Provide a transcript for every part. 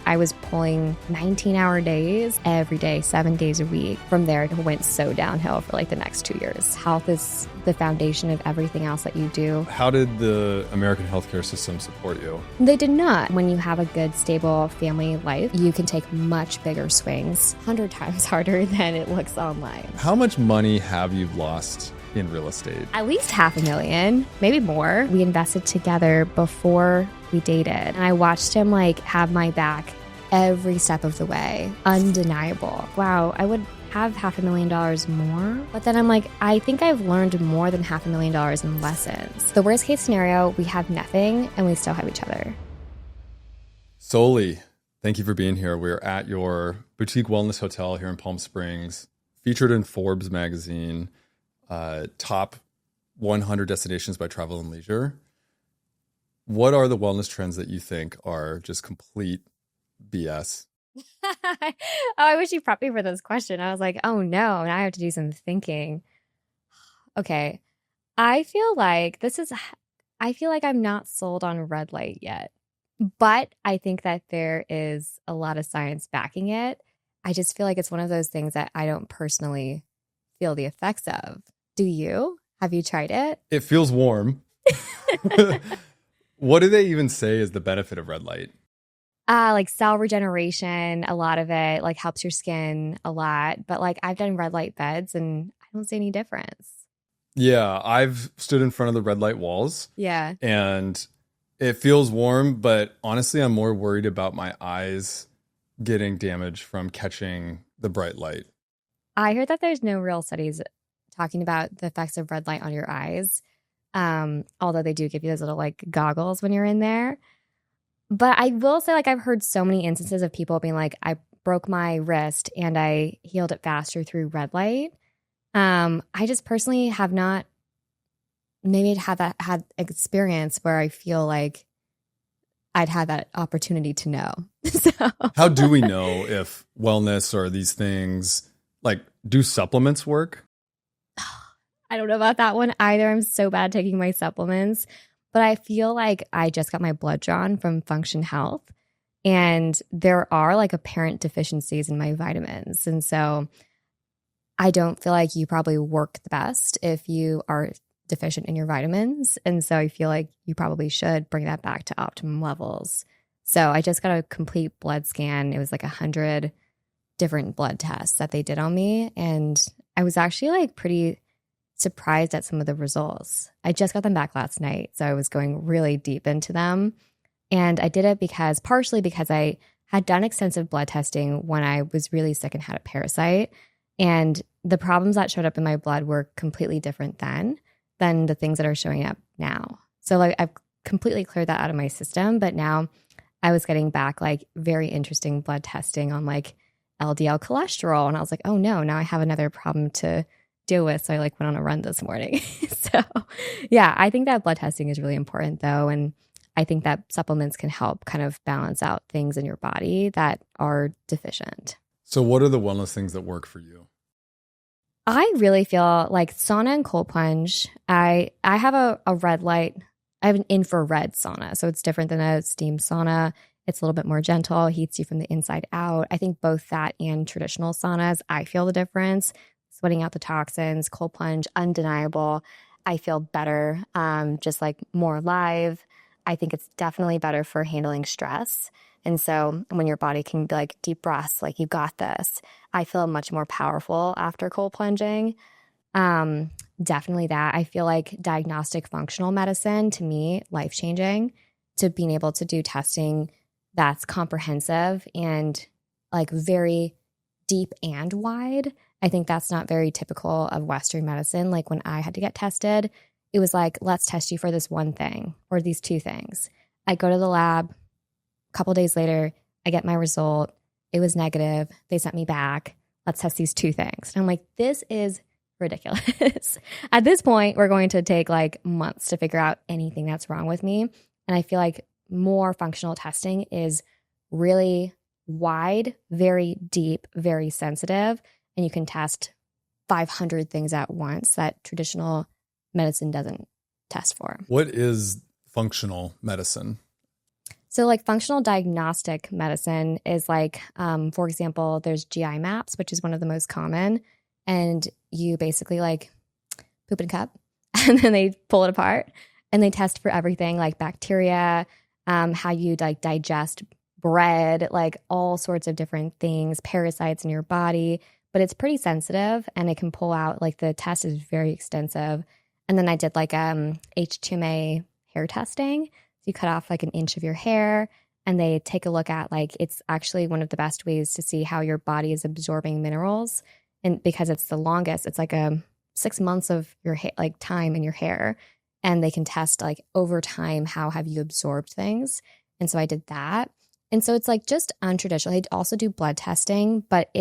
I was pulling 19-hour days every day, 7 days a week. From there, it went so downhill for like the next 2 years. Health is the foundation of everything else that you do. How did the American healthcare system support you? They did not. When you have a good, stable family life, you can take much bigger swings, 100 times harder than it looks online. How much money have you lost in real estate? At least $500,000, maybe more. We invested together before we dated. And I watched him like have my back every step of the way. Undeniable. Wow, I would have $500,000 more. But then I'm like, I think I've learned more than $500,000 in lessons. The worst case scenario, we have nothing and we still have each other. Soli, thank you for being here. We're at your boutique wellness hotel here in Palm Springs, featured in Forbes magazine, top 100 destinations by Travel and Leisure. What are the wellness trends that you think are just complete BS? Oh, I wish you prepped me for this question. I was like, oh no, now I have to do some thinking. Okay. I feel like I'm not sold on red light yet, but I think that there is a lot of science backing it. I just feel like it's one of those things that I don't personally feel the effects of. Do you? Have you tried it? It feels warm. What do they even say is the benefit of red light? Like cell regeneration, a lot of it like helps your skin a lot. But like I've done red light beds and I don't see any difference. Yeah, I've stood in front of the red light walls. Yeah. And it feels warm, but honestly, I'm more worried about my eyes getting damaged from catching the bright light. I heard that there's no real studies talking about the effects of red light on your eyes. Although they do give you those little like goggles when you're in there. But I will say, like, I've heard so many instances of people being like, I broke my wrist and I healed it faster through red light. I just personally have not maybe had experience where I feel like I'd had that opportunity to know. So how do we know if wellness or these things, like, do supplements work? I don't know about that one either. I'm so bad taking my supplements, but I feel like I just got my blood drawn from Function Health and there are like apparent deficiencies in my vitamins. And so I don't feel like you probably work the best if you are deficient in your vitamins. And so I feel like you probably should bring that back to optimum levels. So I just got a complete blood scan. It was like 100 different blood tests that they did on me. And I was actually like pretty surprised at some of the results. I just got them back last night, so I was going really deep into them. And I did it partially because I had done extensive blood testing when I was really sick and had a parasite. And the problems that showed up in my blood were completely different than the things that are showing up now. So like I've completely cleared that out of my system, but now I was getting back like very interesting blood testing on like LDL cholesterol. And I was like, oh no, now I have another problem to deal with. So I like went on a run this morning. So yeah, I think that blood testing is really important though. And I think that supplements can help kind of balance out things in your body that are deficient. So what are the wellness things that work for you? I really feel like sauna and cold plunge. I have a red light. I have an infrared sauna. So it's different than a steam sauna. It's a little bit more gentle, heats you from the inside out. I think both that and traditional saunas, I feel the difference. Sweating out the toxins, cold plunge, undeniable. I feel better, just like more alive. I think it's definitely better for handling stress. And so when your body can be like, deep breaths, like you got this, I feel much more powerful after cold plunging. Definitely that. I feel like diagnostic functional medicine, to me, life-changing, to being able to do testing that's comprehensive and like very deep and wide. I think that's not very typical of Western medicine. Like when I had to get tested, it was like, let's test you for this one thing or these two things. I go to the lab, a couple days later, I get my result. It was negative. They sent me back. Let's test these two things. And I'm like, this is ridiculous. At this point, we're going to take like months to figure out anything that's wrong with me. And I feel like more functional testing is really wide, very deep, very sensitive. And you can test 500 things at once that traditional medicine doesn't test for. What is functional medicine? So like functional diagnostic medicine is like, for example, there's GI maps, which is one of the most common. And you basically like poop in a cup and then they pull it apart and they test for everything like bacteria, how you like digest bread, like all sorts of different things, parasites in your body. But it's pretty sensitive and it can pull out, like the test is very extensive. And then I did like H2MA hair testing. So you cut off like an inch of your hair and they take a look at like, it's actually one of the best ways to see how your body is absorbing minerals. And because it's the longest, it's like 6 months of your like time in your hair. And they can test like over time, how have you absorbed things? And so I did that. And so it's like just untraditional. I also do blood testing, but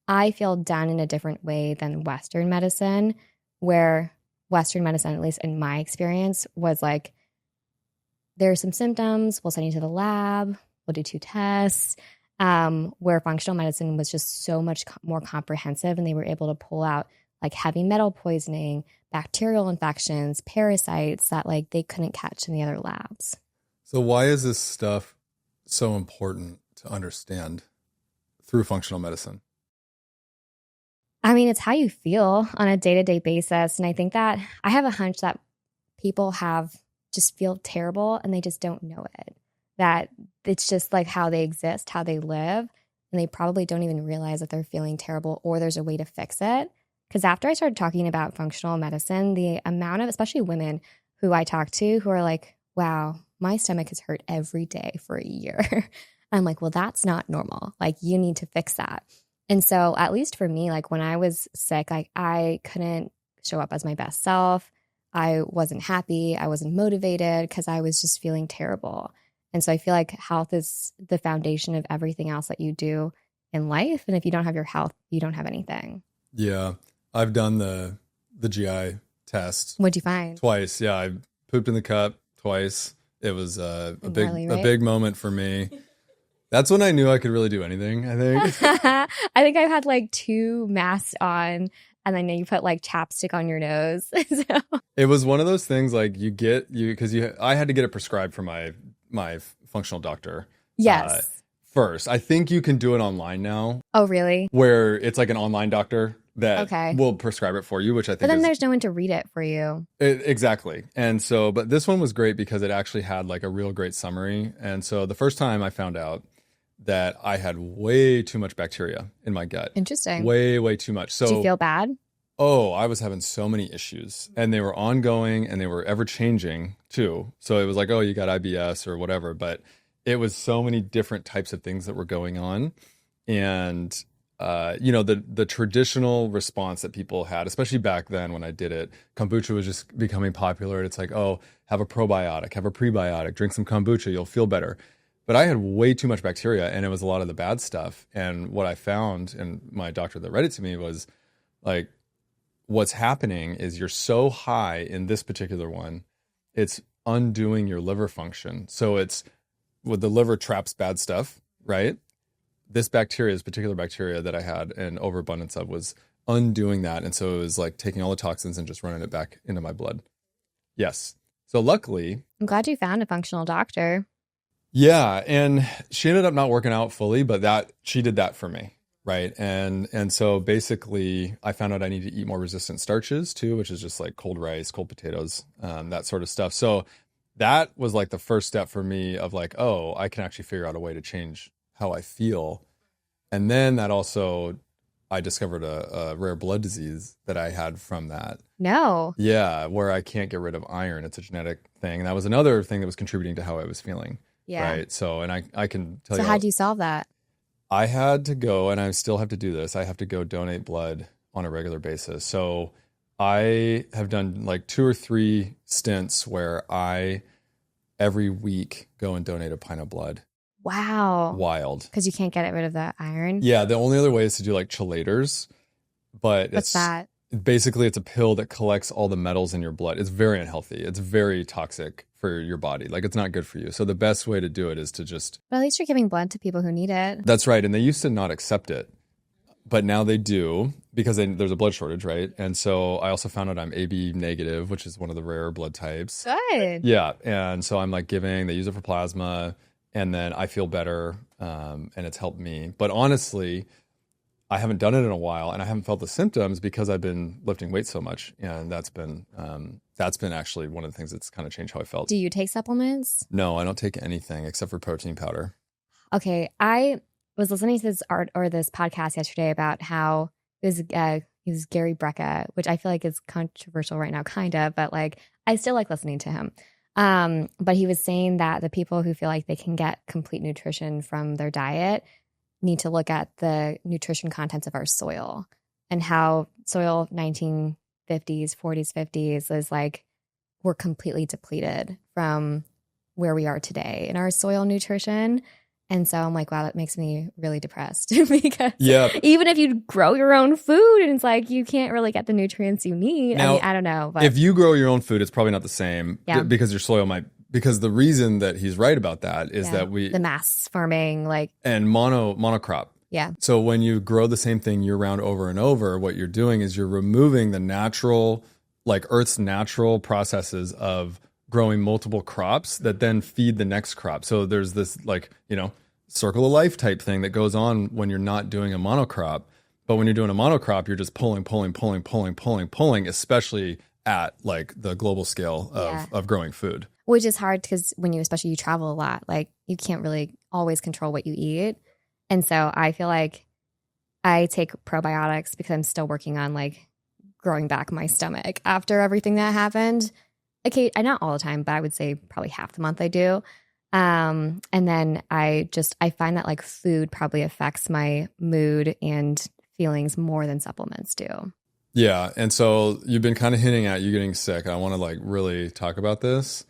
I feel done in a different way than Western medicine, where Western medicine, at least in my experience, was like, there are some symptoms, we'll send you to the lab, we'll do 2 tests, where functional medicine was just so much more comprehensive and they were able to pull out like heavy metal poisoning, bacterial infections, parasites that like they couldn't catch in the other labs. So why is this stuff so important to understand through functional medicine? I mean, it's how you feel on a day-to-day basis. And I think that I have a hunch that people just feel terrible and they just don't know it. That it's just like how they exist, how they live. And they probably don't even realize that they're feeling terrible or there's a way to fix it. Because after I started talking about functional medicine, the amount of, especially women who I talk to who are like, wow, my stomach has hurt every day for a year. I'm like, well, that's not normal. Like you need to fix that. And so at least for me, like when I was sick, like I couldn't show up as my best self. I wasn't happy. I wasn't motivated because I was just feeling terrible. And so I feel like health is the foundation of everything else that you do in life. And if you don't have your health, you don't have anything. Yeah. I've done the GI test. What'd you find? Twice. Yeah. I pooped in the cup twice. It was a big moment for me. That's when I knew I could really do anything, I think. I think I've had like 2 masks on and then you put like chapstick on your nose. So. It was one of those things like I had to get it prescribed from my functional doctor. Yes. First. I think you can do it online now. Oh, really? Where it's like an online doctor that will prescribe it for you, which I think But then there's no one to read it for you. Exactly. And so, but this one was great because it actually had like a real great summary. And so the first time I found out that I had way too much bacteria in my gut. Interesting. Way, way too much. So, did you feel bad? Oh, I was having so many issues and they were ongoing and they were ever changing too. So it was like, oh, you got IBS or whatever, but it was so many different types of things that were going on. And, the traditional response that people had, especially back then when I did it, kombucha was just becoming popular. It's like, oh, have a probiotic, have a prebiotic, drink some kombucha, you'll feel better. But I had way too much bacteria and it was a lot of the bad stuff. And what I found, and my doctor that read it to me was like, what's happening is you're so high in this particular one, it's undoing your liver function. So it's with the liver traps bad stuff, right? This particular bacteria that I had an overabundance of was undoing that. And so it was like taking all the toxins and just running it back into my blood. Yes. So luckily. I'm glad you found a functional doctor. Yeah. And she ended up not working out fully, but she did that for me. Right. And so basically I found out I need to eat more resistant starches too, which is just like cold rice, cold potatoes, that sort of stuff. So that was like the first step for me of like, oh, I can actually figure out a way to change how I feel. And then that also, I discovered a rare blood disease that I had from that. No. Yeah. Where I can't get rid of iron. It's a genetic thing. And that was another thing that was contributing to how I was feeling. Yeah. Right. So, and I can tell you. So how do you solve that? I had to go, and I still have to do this. I have to go donate blood on a regular basis. So I have done like 2 or 3 stints where I every week go and donate a pint of blood. Wow. Wild. Because you can't get rid of the iron? Yeah. The only other way is to do like chelators. But what's that? Basically, it's a pill that collects all the metals in your blood. It's very unhealthy. It's very toxic for your body. Like, it's not good for you. So the best way to do it is to just... But at least you're giving blood to people who need it. That's right. And they used to not accept it. But now they do because there's a blood shortage, right? And so I also found out I'm AB negative, which is one of the rare blood types. Good. Yeah. And so I'm like they use it for plasma. and then I feel better, and it's helped me. But honestly, I haven't done it in a while, and I haven't felt the symptoms because I've been lifting weights so much, and that's been actually one of the things that's kind of changed how I felt. Do you take supplements? No, I don't take anything except for protein powder. Okay, I was listening to this podcast yesterday about how it was Gary Brecka, which I feel like is controversial right now, kind of, but like I still like listening to him. But he was saying that the people who feel like they can get complete nutrition from their diet need to look at the nutrition contents of our soil, and how soil 1950s, 40s, 50s is like we're completely depleted from where we are today in our soil nutrition. And so I'm like, wow, that makes me really depressed because even if you grow your own food, and it's like you can't really get the nutrients you need. Now, I mean, I don't know. But if you grow your own food, it's probably not the same because your soil might. Because the reason that he's right about that is that the mass farming, like, and monocrop. Yeah. So when you grow the same thing year round over and over, what you're doing is you're removing the natural, like Earth's natural processes of growing multiple crops that then feed the next crop. So there's this circle of life type thing that goes on when you're not doing a monocrop. But when you're doing a monocrop, you're just pulling, especially at like the global scale of growing food. Which is hard because when you travel a lot, like you can't really always control what you eat. And so I feel like I take probiotics because I'm still working on like growing back my stomach after everything that happened. Okay, not all the time, but I would say probably half the month I do. And then I find that like food probably affects my mood and feelings more than supplements do. Yeah. And so you've been kind of hinting at you getting sick. I want to like really talk about this.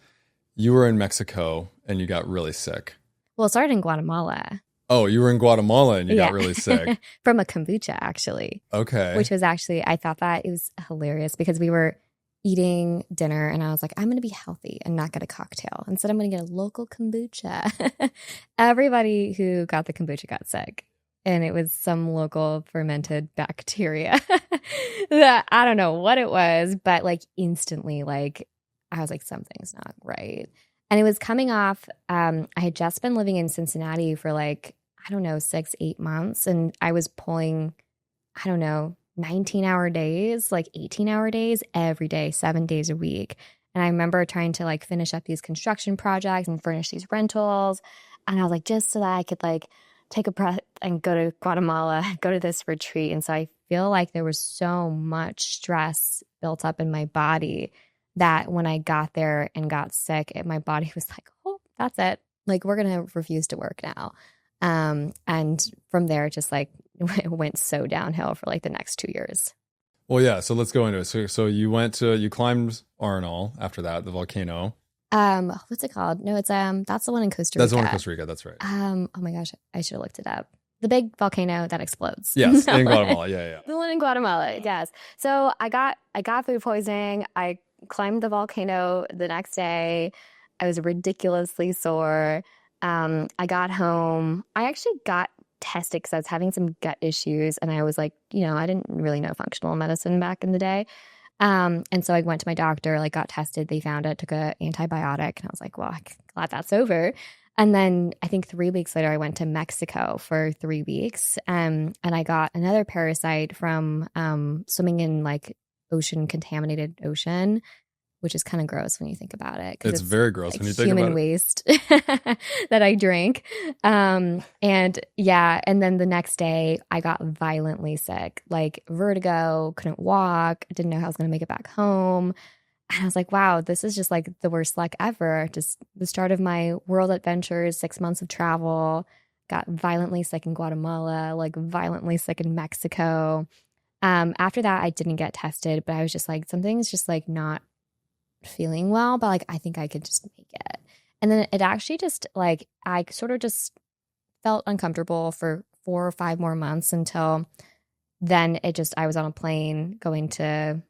You were in Mexico and you got really sick. Well, it started in Guatemala. Oh, you were in Guatemala and you got really sick. From a kombucha, actually. Okay. Which was actually, I thought that it was hilarious because we were eating dinner and I was like, I'm going to be healthy and not get a cocktail. Instead, I'm going to get a local kombucha. Everybody who got the kombucha got sick. And it was some local fermented bacteria that I don't know what it was, but like instantly, like I was like, something's not right. And it was coming off. I had just been living in Cincinnati for like, I don't know, 6-8 months. And I was pulling, I don't know, 19-hour days, like 18-hour days every day, 7 days a week. And I remember trying to like finish up these construction projects and furnish these rentals. And I was like, just so that I could like take a breath and go to Guatemala, go to this retreat. And so I feel like there was so much stress built up in my body that when I got there and got sick, my body was like, oh, that's it. Like, we're going to refuse to work now. And from there, just like it went so downhill for like the next 2 years. Well, yeah. So let's go into it. So you climbed Ordeal after that, the volcano. What's it called? No, it's that's the one in Costa Rica. That's the one in Costa Rica. That's right. Oh my gosh, I should have looked it up. The big volcano that explodes. Yes, in Guatemala. Yeah. The one in Guatemala. Yes. So I got food poisoning. I climbed the volcano the next day. I was ridiculously sore. I got home. I actually got tested because I was having some gut issues, and I was like, I didn't really know functional medicine back in the day. And so I went to my doctor, like got tested. They found it, took an antibiotic, and I was like, well, I'm glad that's over. And then I think 3 weeks later, I went to Mexico for 3 weeks. And I got another parasite from swimming in like contaminated ocean, which is kind of gross when you think about it. It's very gross like when you think about it. Human waste that I drank. And then the next day I got violently sick, like vertigo, couldn't walk, didn't know how I was going to make it back home. And I was like, wow, this is just like the worst luck ever. Just the start of my world adventures, 6 months of travel, got violently sick in Guatemala, like violently sick in Mexico. After that, I didn't get tested, but I was just like, something's just like not feeling well, but like I think I could just make it. And then it actually just like I sort of just felt uncomfortable for 4 or 5 more months until then I was on a plane going to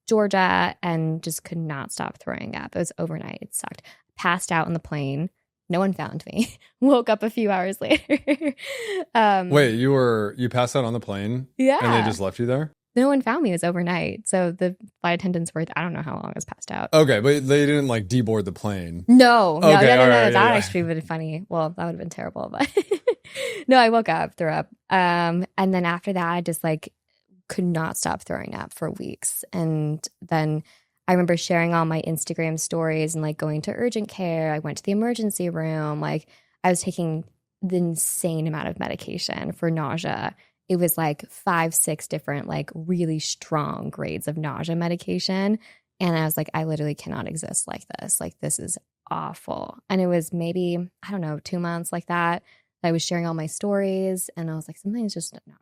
Georgia and just could not stop throwing up. It was overnight. It sucked. Passed out on the plane. No one found me. Woke up a few hours later. Wait, you passed out on the plane? Yeah. And they just left you there? no one found me. It was overnight. So the flight attendants were, I don't know how long I was passed out. Okay, but they didn't like deboard the plane. No. Okay, No. right, That actually would have been funny. Well, that would have been terrible, but no, I woke up, threw up. And then after that, I just like could not stop throwing up for weeks. And then I remember sharing all my Instagram stories and like going to urgent care. I went to the emergency room. Like I was taking the insane amount of medication for nausea. It was like 5, 6 different like really strong grades of nausea medication. And I was like, I literally cannot exist like this. Like this is awful. And it was maybe, I don't know, 2 months like that. I was sharing all my stories and I was like, something's just not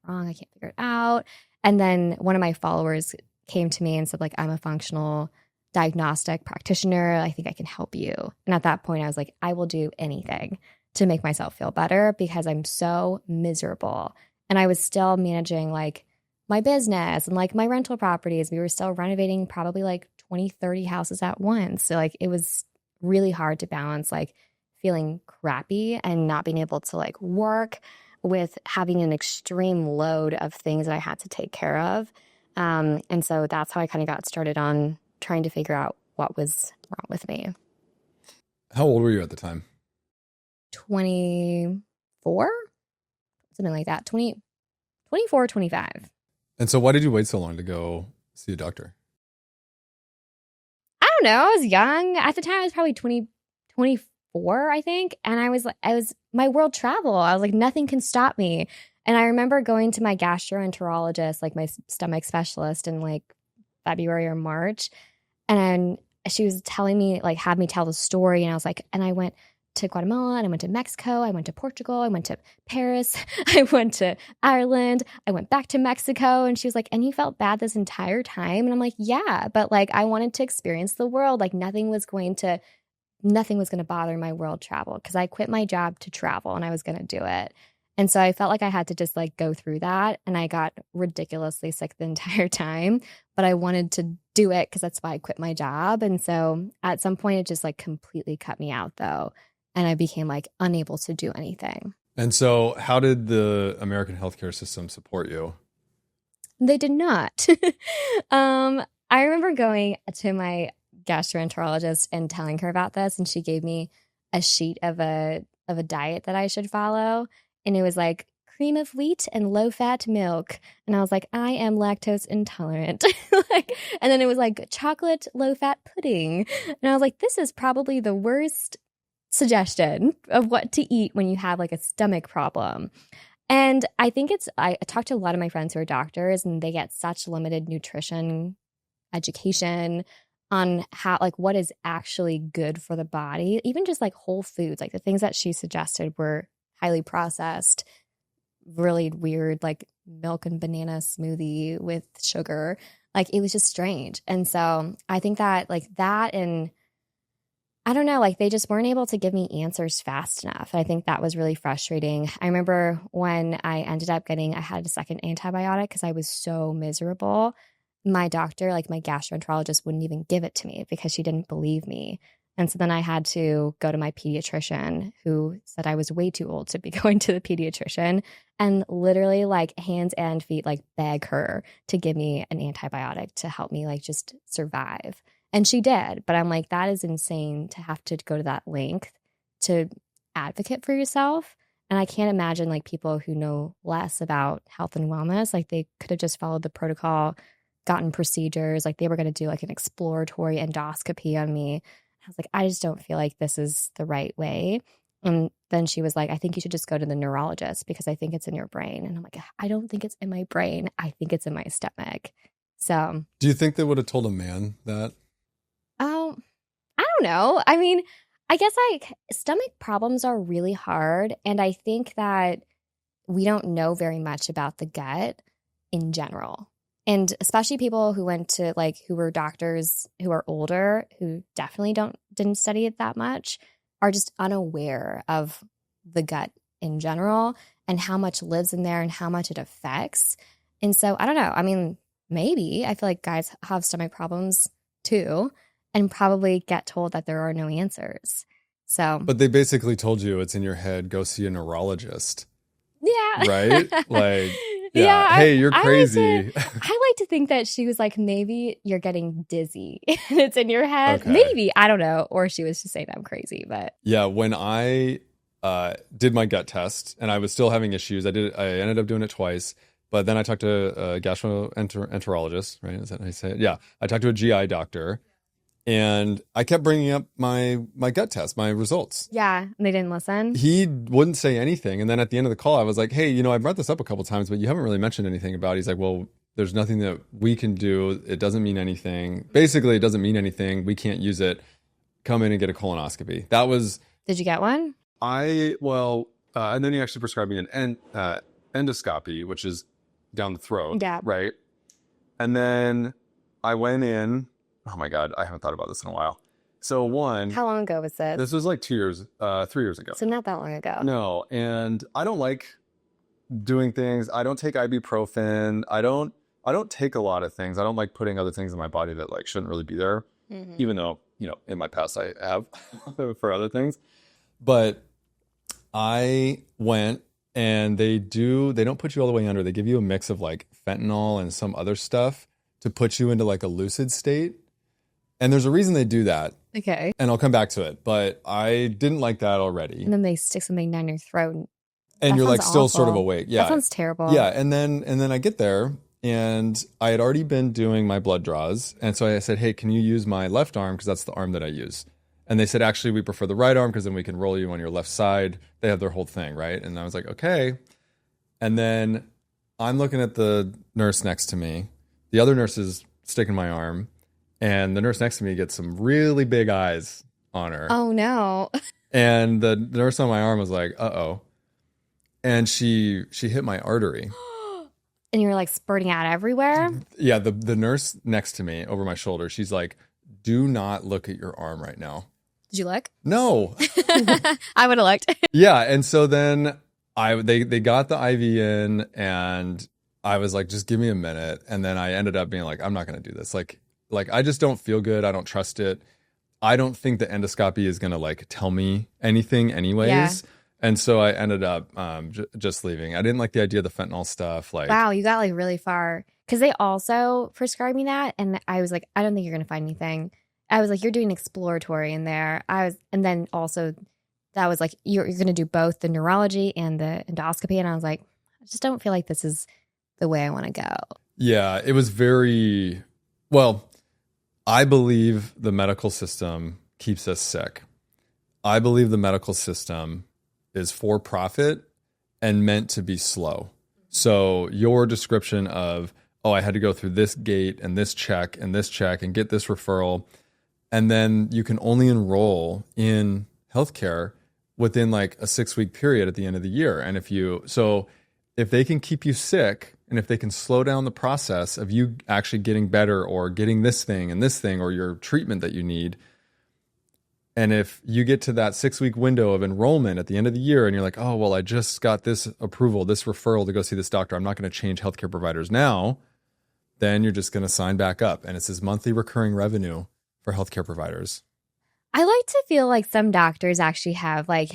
wrong. I can't figure it out. And then one of my followers came to me and said like, I'm a functional diagnostic practitioner. I think I can help you. And at that point I was like, I will do anything to make myself feel better because I'm so miserable. And I was still managing like my business and like my rental properties. We were still renovating probably like 20, 30 houses at once. So like it was really hard to balance like feeling crappy and not being able to like work with having an extreme load of things that I had to take care of. And so that's how I kind of got started on trying to figure out what was wrong with me. How old were you at the time? 24? Something like that. 24, 25. And so why did you wait so long to go see a doctor? I don't know. I was young. At the time, I was probably 24, I think. And I was my world travel. I was like, nothing can stop me. And I remember going to my gastroenterologist, like my stomach specialist in like February or March. And she was telling me, like, had me tell the story. And I was like, and I went to Guatemala and I went to Mexico. I went to Portugal. I went to Paris. I went to Ireland. I went back to Mexico. And she was like, and you felt bad this entire time? And I'm like, yeah, but like, I wanted to experience the world. Like nothing was going to bother my world travel because I quit my job to travel and I was going to do it. And so I felt like I had to just like go through that. And I got ridiculously sick the entire time, but I wanted to do it because that's why I quit my job. And so at some point it just like completely cut me out though. And I became like unable to do anything. And so how did the American healthcare system support you? They did not. I remember going to my gastroenterologist and telling her about this. And she gave me a sheet of a diet that I should follow. And it was like cream of wheat and low-fat milk. And I was like, I am lactose intolerant. And then it was like chocolate low-fat pudding. And I was like, this is probably the worst suggestion of what to eat when you have like a stomach problem. And I think I talked to a lot of my friends who are doctors and they get such limited nutrition education on how, like, what is actually good for the body. Even just like whole foods, like the things that she suggested were highly processed, really weird, like milk and banana smoothie with sugar. Like it was just strange. And so I think that like that, and I don't know, like they just weren't able to give me answers fast enough. I think that was really frustrating. I remember when I ended up I had a second antibiotic because I was so miserable. My doctor, like my gastroenterologist, wouldn't even give it to me because she didn't believe me. And so then I had to go to my pediatrician who said I was way too old to be going to the pediatrician and literally like hands and feet like beg her to give me an antibiotic to help me like just survive. And she did. But I'm like, that is insane to have to go to that length to advocate for yourself. And I can't imagine like people who know less about health and wellness, like they could have just followed the protocol, gotten procedures, like they were going to do like an exploratory endoscopy on me. I was like, I just don't feel like this is the right way. And then she was like, I think you should just go to the neurologist because I think it's in your brain. And I'm like, I don't think it's in my brain. I think it's in my stomach. So do you think they would have told a man that? I don't know. I mean, I guess like stomach problems are really hard. And I think that we don't know very much about the gut in general. And especially people who went to like, who were doctors who are older, who definitely didn't study it that much, are just unaware of the gut in general and how much lives in there and how much it affects. And so I don't know. I mean, maybe I feel like guys have stomach problems too and probably get told that there are no answers. So, but they basically told you it's in your head. Go see a neurologist. Yeah. Right? Like, Yeah, Hey, you're crazy. I like to think that she was like, maybe you're getting dizzy and it's in your head. Okay. Maybe, I don't know. Or she was just saying I'm crazy, but Yeah, when I did my gut test and I was still having issues, I ended up doing it twice, but then I talked to a gastroenterologist, right? Is that how you say it? Yeah. I talked to a GI doctor and I kept bringing up my gut test, my results. yeah, and they didn't listen. He wouldn't say anything. And then at the end of the call, I was like, hey, I brought this up a couple times, but you haven't really mentioned anything about it. He's like, well, there's nothing that we can do. It doesn't mean anything. Basically, it doesn't mean anything. We can't use it. Come in and get a colonoscopy. That was... Did you get one? And then he actually prescribed me an endoscopy, which is down the throat. Yeah. Right. And then I went in. Oh my God, I haven't thought about this in a while. So How long ago was this? This was like 3 years ago. So not that long ago. No, and I don't like doing things. I don't take ibuprofen. I don't take a lot of things. I don't like putting other things in my body that like shouldn't really be there, even though, in my past I have for other things. But I went and they don't put you all the way under. They give you a mix of like fentanyl and some other stuff to put you into like a lucid state. And there's a reason they do that. Okay. And I'll come back to it. But I didn't like that already. And then they stick something down your throat. And you're like still sort of awake. Yeah. That sounds terrible. Yeah. And then I get there and I had already been doing my blood draws. And so I said, hey, can you use my left arm? Because that's the arm that I use. And they said, actually, we prefer the right arm because then we can roll you on your left side. They have their whole thing, right? And I was like, okay. And then I'm looking at the nurse next to me. The other nurse is sticking my arm. And the nurse next to me gets some really big eyes on her. Oh, no. And the nurse on my arm was like, uh-oh. And she hit my artery. And you were like spurting out everywhere? Yeah, the nurse next to me over my shoulder, she's like, do not look at your arm right now. Did you look? No. I would have looked. Yeah, and so then they got the IV in and I was like, just give me a minute. And then I ended up being like, I'm not going to do this. Like I just don't feel good. I don't trust it. I don't think the endoscopy is going to like tell me anything anyways. Yeah. And so I ended up just leaving. I didn't like the idea of the fentanyl stuff. Like, wow, you got like really far. Because they also prescribed me that. And I was like, I don't think you're going to find anything. I was like, you're doing exploratory in there. And then also that was like, you're going to do both the neurology and the endoscopy. And I was like, I just don't feel like this is the way I want to go. Yeah, it was very, well, I believe the medical system keeps us sick. I believe the medical system is for profit and meant to be slow. So your description of, oh, I had to go through this gate and this check and get this referral. And then you can only enroll in healthcare within like a 6-week period at the end of the year. And if they can keep you sick and if they can slow down the process of you actually getting better or getting this thing or your treatment that you need, and if you get to that 6-week window of enrollment at the end of the year and you're like, oh, well, I just got this approval, this referral to go see this doctor, I'm not going to change healthcare providers now, then you're just going to sign back up. And it's this monthly recurring revenue for healthcare providers. I like to feel like some doctors actually have I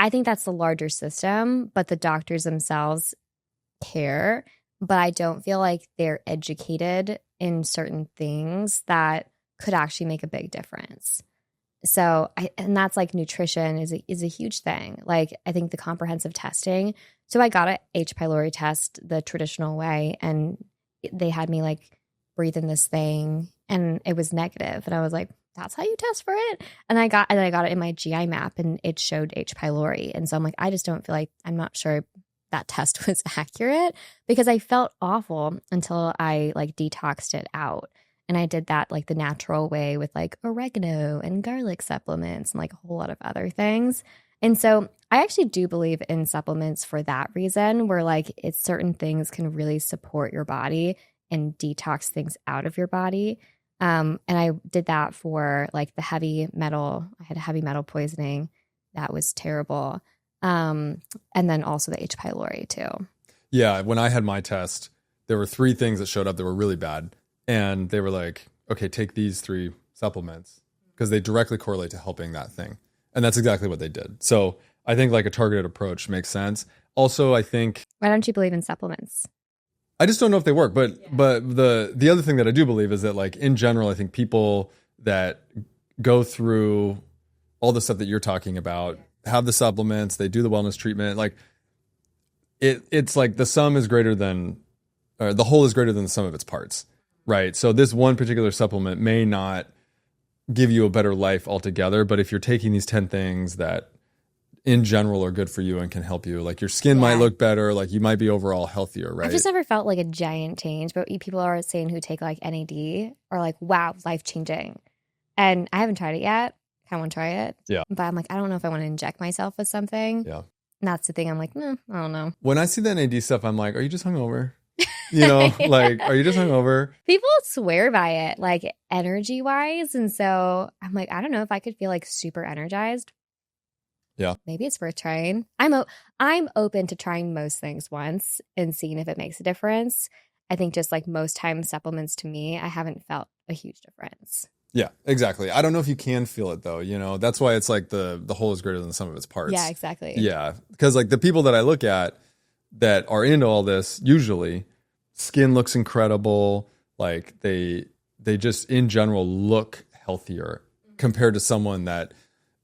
think that's the larger system, but the doctors themselves care. But I don't feel like they're educated in certain things that could actually make a big difference. So, and that's like nutrition is a huge thing. Like I think the comprehensive testing. So I got a H. pylori test the traditional way, and they had me like breathe in this thing, and it was negative, and I was like, that's how you test for it. And I got it in my GI map, and it showed H. pylori, and so I'm like, I just don't feel like, I'm not sure that test was accurate because I felt awful until I like detoxed it out. And I did that like the natural way with like oregano and garlic supplements and like a whole lot of other things. And so I actually do believe in supplements for that reason, where like it's certain things can really support your body and detox things out of your body. And I did that for like the heavy metal. I had heavy metal poisoning. That was terrible. And then also the H. pylori too. Yeah. When I had my test, there were 3 things that showed up that were really bad. And they were like, okay, take these 3 supplements because they directly correlate to helping that thing. And that's exactly what they did. So I think like a targeted approach makes sense. Also, I think Why don't you believe in supplements? I just don't know if they work. But the other thing that I do believe is that, like, in general, I think people that go through all the stuff that you're talking about have the supplements, they do the wellness treatment, like it's like the sum is greater than, or the whole is greater than the sum of its parts, right? So this one particular supplement may not give you a better life altogether, but if you're taking these 10 things that in general are good for you and can help you, like your skin might look better, like you might be overall healthier, right? I've just never felt like a giant change, but people are saying who take like NAD are like, wow, life changing. And I haven't tried it yet. I want to try it. Yeah. But I'm like, I don't know if I want to inject myself with something. Yeah. And that's the thing. I'm like, I don't know. When I see the NAD stuff, I'm like, are you just hungover? You know, like, are you just hungover? People swear by it, like energy wise. And so I'm like, I don't know if I could feel like super energized. Yeah. Maybe it's worth trying. I'm open to trying most things once and seeing if it makes a difference. I think just like most times supplements to me, I haven't felt a huge difference. Yeah, exactly. I don't know if you can feel it though, you know. That's why it's like the whole is greater than the sum of its parts. Yeah, exactly. Yeah. Because like the people that I look at that are into all this, usually skin looks incredible. Like they just in general look healthier compared to someone that,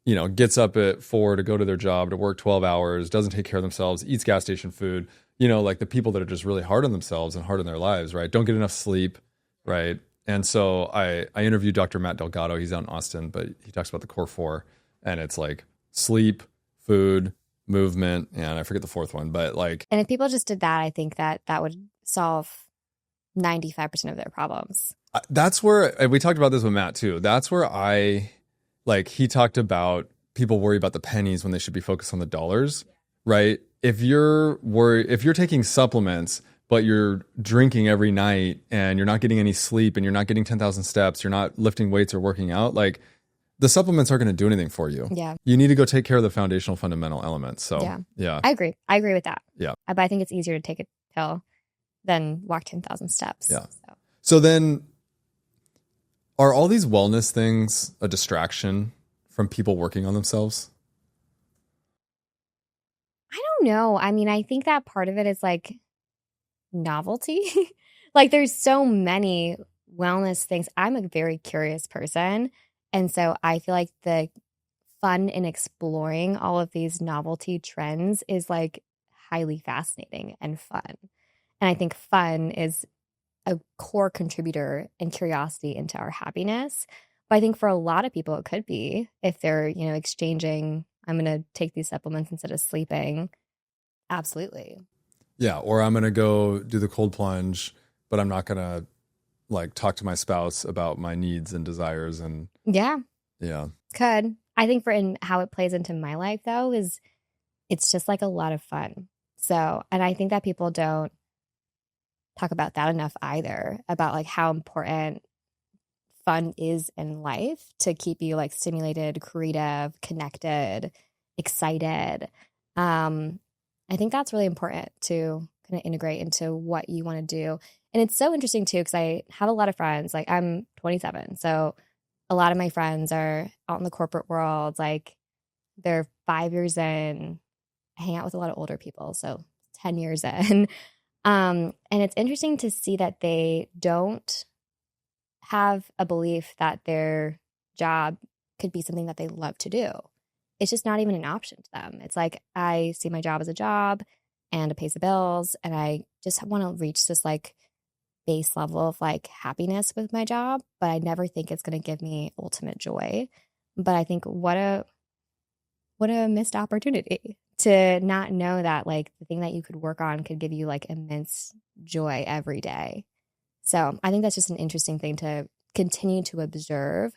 you know, gets up at 4 to go to their job, to work 12 hours, doesn't take care of themselves, eats gas station food, you know, like the people that are just really hard on themselves and hard on their lives, right? Don't get enough sleep, right? And so I interviewed Dr. Matt Delgado. He's out in Austin, but he talks about the core 4, and it's like sleep, food, movement, and I forget the 4th one, but like. And if people just did that, I think that would solve 95% of their problems. That's where, and we talked about this with Matt too. That's where he talked about people worry about the pennies when they should be focused on the dollars, right? If you're taking supplements, but you're drinking every night and you're not getting any sleep and you're not getting 10,000 steps, you're not lifting weights or working out, like the supplements aren't going to do anything for you. Yeah. You need to go take care of the foundational fundamental elements. So yeah. I agree with that. Yeah. But I think it's easier to take a pill than walk 10,000 steps. Yeah. So then are all these wellness things a distraction from people working on themselves? I don't know. I mean, I think that part of it is like novelty. Like there's so many wellness things. I'm a very curious person. And so I feel like the fun in exploring all of these novelty trends is like highly fascinating and fun. And I think fun is a core contributor and curiosity into our happiness. But I think for a lot of people, it could be if they're, you know, exchanging, I'm going to take these supplements instead of sleeping. Absolutely. Yeah. Or I'm going to go do the cold plunge, but I'm not going to like talk to my spouse about my needs and desires. And yeah. Could. I think how it plays into my life though, is it's just like a lot of fun. So, and I think that people don't talk about that enough either, about like how important fun is in life to keep you like stimulated, creative, connected, excited. I think that's really important to kind of integrate into what you want to do. And it's so interesting too, because I have a lot of friends, like I'm 27. So a lot of my friends are out in the corporate world, like they're 5 years in. I hang out with a lot of older people, so 10 years in. And it's interesting to see that they don't have a belief that their job could be something that they love to do. It's just not even an option to them. It's like, I see my job as a job and it pays the bills, and I just want to reach this like base level of like happiness with my job, but I never think it's going to give me ultimate joy. But I think what a missed opportunity to not know that like the thing that you could work on could give you like immense joy every day. So I think that's just an interesting thing to continue to observe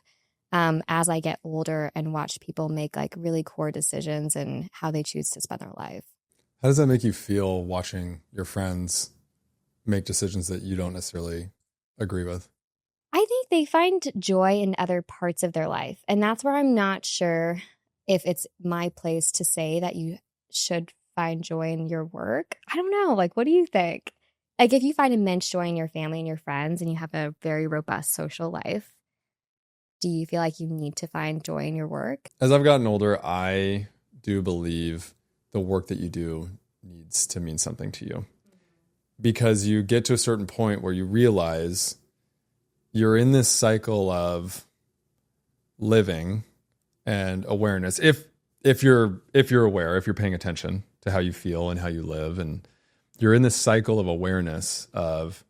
as I get older and watch people make like really core decisions and how they choose to spend their life. How does that make you feel watching your friends make decisions that you don't necessarily agree with? I think they find joy in other parts of their life. And that's where I'm not sure if it's my place to say that you should find joy in your work. I don't know. Like, what do you think? Like, if you find immense joy in your family and your friends and you have a very robust social life, do you feel like you need to find joy in your work? As I've gotten older, I do believe the work that you do needs to mean something to you. Because you get to a certain point where you realize you're in this cycle of living and awareness. If you're aware, if you're paying attention to how you feel and how you live, and you're in this cycle of awareness of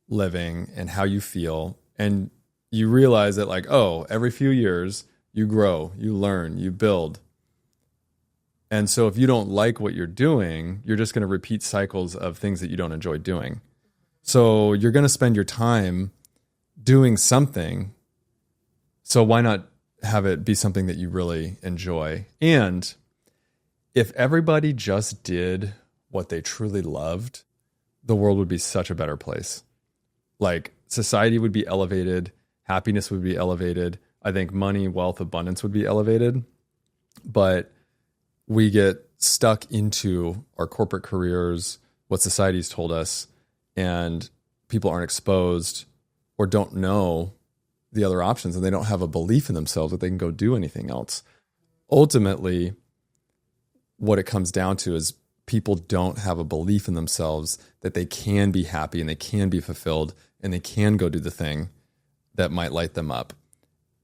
living and how you feel, and you realize that like, oh, every few years you grow, you learn, you build. And so if you don't like what you're doing, you're just going to repeat cycles of things that you don't enjoy doing. So you're going to spend your time doing something. So why not have it be something that you really enjoy? And if everybody just did what they truly loved, the world would be such a better place. Like society would be elevated, happiness would be elevated. I think money, wealth, abundance would be elevated. But we get stuck into our corporate careers, what society's told us, and people aren't exposed or don't know the other options, and they don't have a belief in themselves that they can go do anything else. Ultimately, what it comes down to is people don't have a belief in themselves that they can be happy and they can be fulfilled and they can go do the thing that might light them up.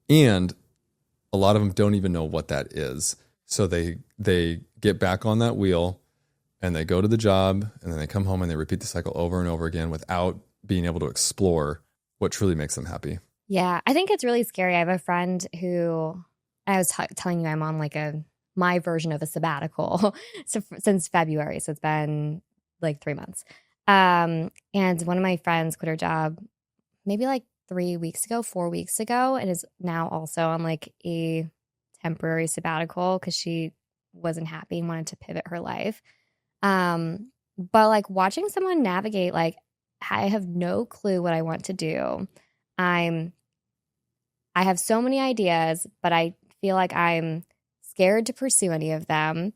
And a lot of them don't even know what that is. So they get back on that wheel and they go to the job and then they come home and they repeat the cycle over and over again without being able to explore what truly makes them happy. Yeah, I think it's really scary. I have a friend who I was telling you I'm on like my version of a sabbatical since February. So it's been like 3 months. And one of my friends quit her job maybe like 4 weeks ago, and is now also on like a temporary sabbatical because she wasn't happy and wanted to pivot her life. But like watching someone navigate, like I have no clue what I want to do. I have so many ideas, but I feel like I'm scared to pursue any of them.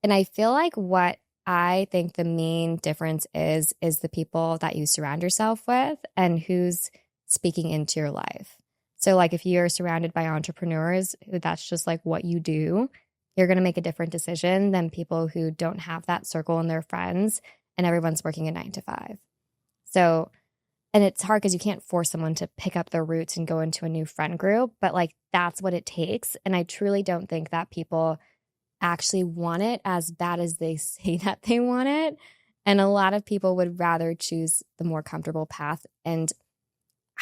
And I feel like what I think the main difference is the people that you surround yourself with and who's speaking into your life. So like if you're surrounded by entrepreneurs, that's just like what you do, you're going to make a different decision than people who don't have that circle in their friends and everyone's working a 9 to 5. So, and it's hard because you can't force someone to pick up their roots and go into a new friend group, but like that's what it takes. And I truly don't think that people actually want it as bad as they say that they want it. And a lot of people would rather choose the more comfortable path. And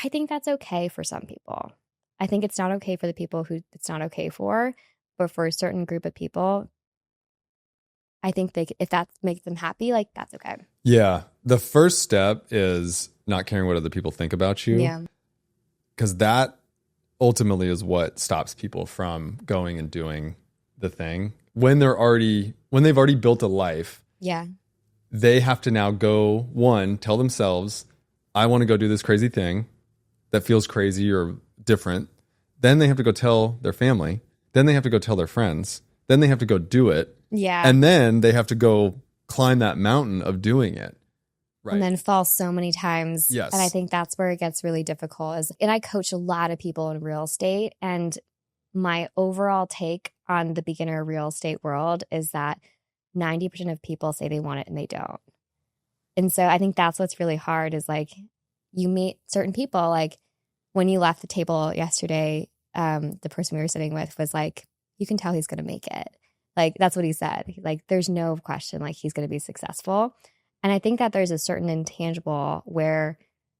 I think that's okay for some people. I think it's not okay for the people who it's not okay for, but for a certain group of people, I think if that makes them happy, like that's okay. Yeah. The first step is not caring what other people think about you. Yeah. Because that ultimately is what stops people from going and doing the thing. When they've already built a life, yeah, they have to now go, tell themselves, I want to go do this crazy thing that feels crazy or different. Then they have to go tell their family. Then they have to go tell their friends. Then they have to go do it. Yeah. And then they have to go climb that mountain of doing it. Right. And then fall so many times. Yes. And I think that's where it gets really difficult. And I coach a lot of people in real estate. And my overall take on the beginner real estate world is that 90% of people say they want it and they don't. And so I think that's what's really hard is like you meet certain people. Like when you left the table yesterday, the person we were sitting with was like, you can tell he's going to make it. Like that's what he said. Like there's no question like he's going to be successful. And I think that there's a certain intangible where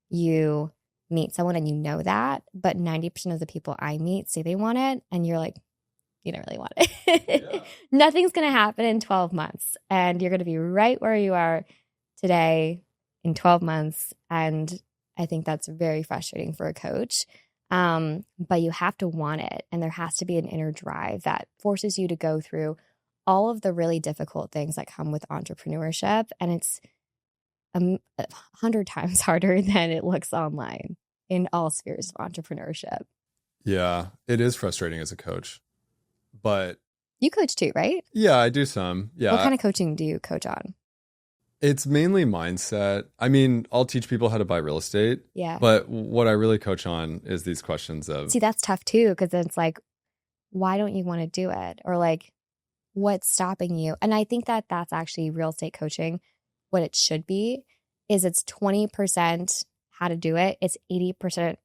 you meet someone and you know that, but 90% of the people I meet say they want it and you're like, you don't really want it. Yeah. Nothing's going to happen in 12 months and you're going to be right where you are today in 12 months. And I think that's very frustrating for a coach. But you have to want it. And there has to be an inner drive that forces you to go through all of the really difficult things that come with entrepreneurship. And it's 100 times harder than it looks online in all spheres of entrepreneurship. Yeah, it is frustrating as a coach. But you coach too, right? Yeah, I do some. Yeah. What kind of coaching do you coach on? It's mainly mindset. I mean, I'll teach people how to buy real estate. Yeah. But what I really coach on is these questions of... See, that's tough too, because it's like, why don't you want to do it? Or like, what's stopping you? And I think that that's actually real estate coaching. What it should be is it's 20% how to do it. It's 80%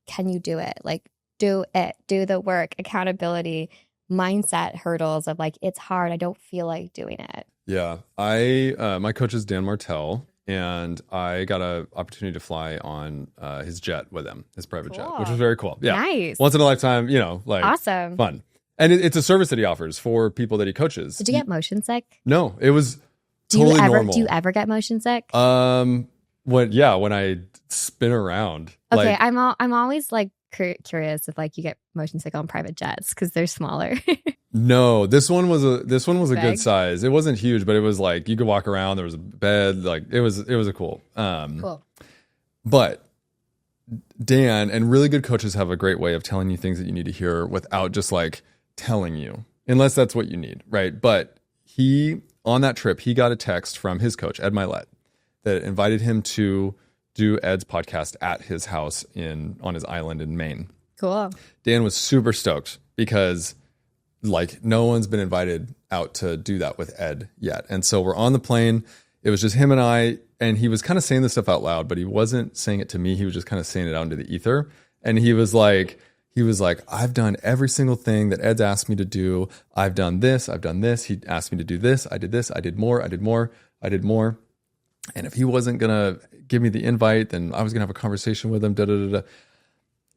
can you do it? Like, do it, do the work, accountability, mindset hurdles of like, it's hard. I don't feel like doing it. Yeah. My coach is Dan Martell, and I got an opportunity to fly on his jet with him, his private jet, which was very cool. Yeah. Nice. Once in a lifetime, like awesome. Fun. And it's a service that he offers for people that he coaches. Did you get motion sick? No, it was totally normal. Do you ever get motion sick? When I spin around. Okay, I'm always like curious if like you get motion sick on private jets because they're smaller. No, this one was a good size. It wasn't huge, but it was like you could walk around. There was a bed. Like it was a cool. Cool. But Dan and really good coaches have a great way of telling you things that you need to hear without just like telling you, unless that's what you need, right? But on that trip, he got a text from his coach, Ed Milet, that invited him to do Ed's podcast at his house on his island in Maine. Cool. Dan was super stoked because like no one's been invited out to do that with Ed yet. And so we're on the plane. It was just him and I, and he was kind of saying this stuff out loud, but he wasn't saying it to me. He was just kind of saying it out into the ether. And he was like, I've done every single thing that Ed's asked me to do. I've done this. He asked me to do this. I did this. I did more. And if he wasn't going to give me the invite, then I was going to have a conversation with him.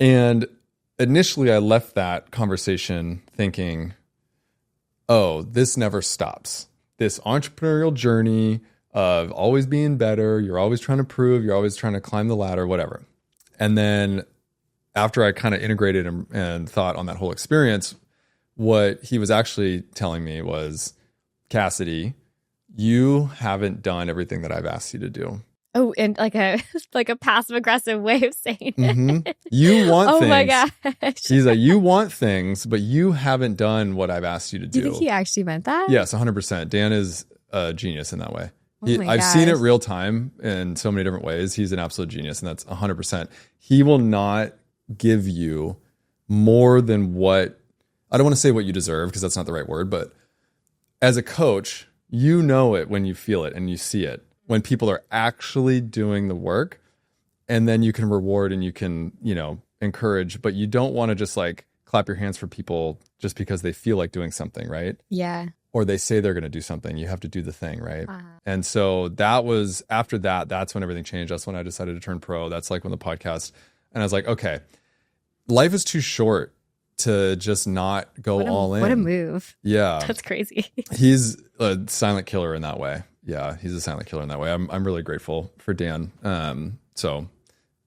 And initially I left that conversation thinking, oh, this never stops. This entrepreneurial journey of always being better. You're always trying to prove, you're always trying to climb the ladder, whatever. And then after I kind of integrated and thought on that whole experience, what he was actually telling me was, Kassidy, you haven't done everything that I've asked you to do. Oh, and like a passive aggressive way of saying it. Mm-hmm. You want things. Oh my gosh. He's like, you want things, but you haven't done what I've asked you to do. Do you think he actually meant that? Yes, 100%. Dan is a genius in that way. I've seen it real time in so many different ways. He's an absolute genius, and that's 100%. He will not give you more than what, I don't want to say what you deserve because that's not the right word, but as a coach, you know it when you feel it and you see it, when people are actually doing the work, and then you can reward and you can, encourage, but you don't want to just like clap your hands for people just because they feel like doing something, right? Yeah. Or they say they're going to do something. You have to do the thing, right? Uh-huh. And so that was, after that, that's when everything changed. That's when I decided to turn pro. That's like when the podcast, and I was like, okay, life is too short to just not go all in. What a move. Yeah. That's crazy. He's a silent killer in that way. Yeah, he's a silent killer in that way. I'm really grateful for Dan.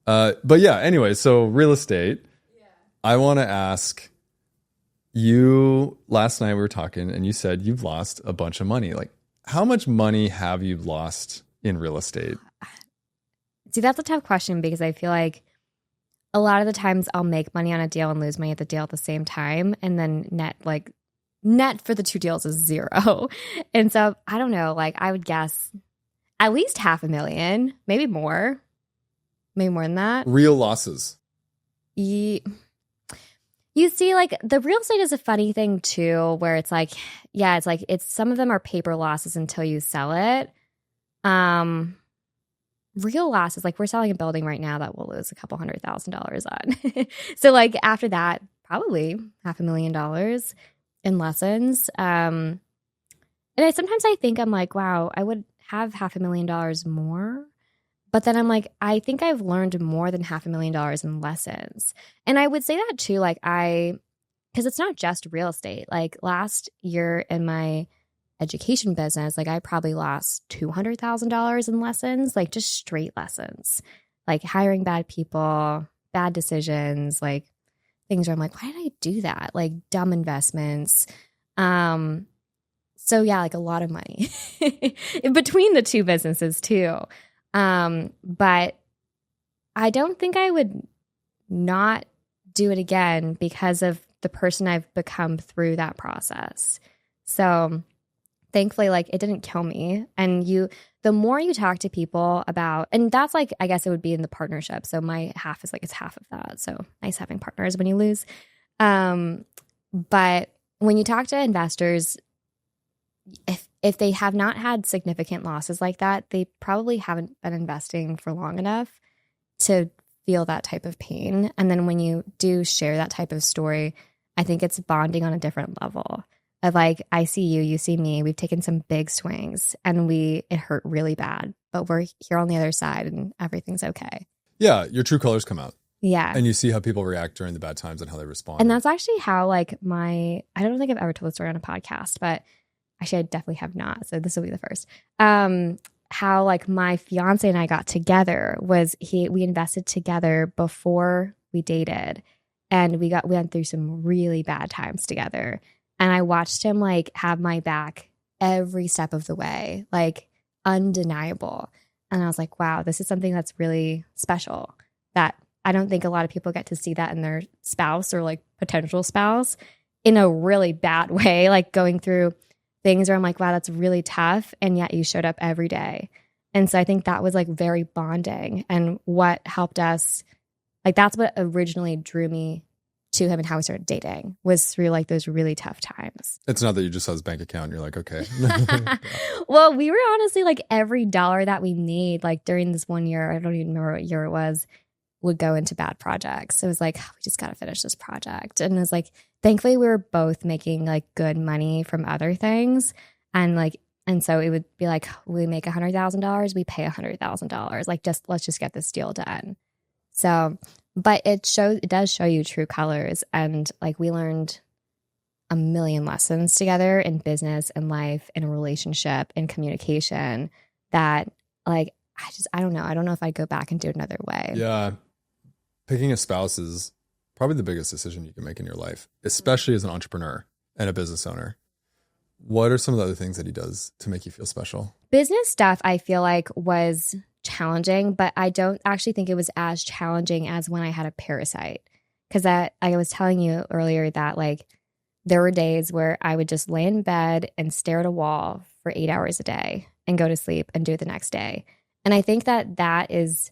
But yeah, anyway, so real estate. Yeah. I want to ask you, last night we were talking and you said you've lost a bunch of money. Like, how much money have you lost in real estate? See, that's a tough question because I feel like a lot of the times I'll make money on a deal and lose money at the deal at the same time. And then net for the two deals is zero. And so I don't know, like I would guess at least $500,000, maybe more than that. Real losses. You see, like the real estate is a funny thing too, where it's like, yeah, it's some of them are paper losses until you sell it. Real losses, like we're selling a building right now that we'll lose a couple $100,000 on. So like after that, probably $500,000 in lessons. And sometimes I think I'm like, wow, I would have $500,000 more. But then I'm like, I think I've learned more than $500,000 in lessons. And I would say that too, like because it's not just real estate. Like last year in my education business, like I probably lost $200,000 in lessons, like just straight lessons, like hiring bad people, bad decisions, like things where I'm like, why did I do that? Like dumb investments. So yeah, like a lot of money between the two businesses too. But I don't think I would not do it again because of the person I've become through that process. So thankfully, like it didn't kill me. And the more you talk to people about, and that's like, I guess it would be in the partnership. So my half is like, it's half of that. So nice having partners when you lose. But when you talk to investors, if they have not had significant losses like that, they probably haven't been investing for long enough to feel that type of pain. And then when you do share that type of story, I think it's bonding on a different level of like, I see you, you see me, we've taken some big swings and it hurt really bad, but we're here on the other side and everything's okay. Yeah. Your true colors come out. Yeah. And you see how people react during the bad times and how they respond. And that's actually how like I don't think I've ever told the story on a podcast, but actually I definitely have not. So this will be the first. How like my fiance and I got together was we invested together before we dated, and we went through some really bad times together. And I watched him like have my back every step of the way, like undeniable. And I was like, wow, this is something that's really special that I don't think a lot of people get to see that in their spouse or like potential spouse in a really bad way, like going through things where I'm like, wow, that's really tough. And yet you showed up every day. And so I think that was like very bonding. And what helped us, like that's what originally drew me to him and how we started dating, was through like those really tough times. It's not that you just saw his bank account and you're like, okay. Well, we were honestly like every dollar that we made, like during this 1 year, I don't even remember what year it was, would go into bad projects. So it was like, oh, we just got to finish this project. And it was like, thankfully we were both making like good money from other things. And so it would be like, we make $100,000, we pay $100,000. Like let's just get this deal done. So, but it does show you true colors. And like we learned a million lessons together in business and life, in a relationship, in communication that like, I don't know. I don't know if I'd go back and do it another way. Yeah. Picking a spouse is probably the biggest decision you can make in your life, especially as an entrepreneur and a business owner. What are some of the other things that he does to make you feel special? Business stuff I feel like was challenging, but I don't actually think it was as challenging as when I had a Parasite. Because I was telling you earlier that like there were days where I would just lay in bed and stare at a wall for 8 hours a day and go to sleep and do it the next day. And I think that is,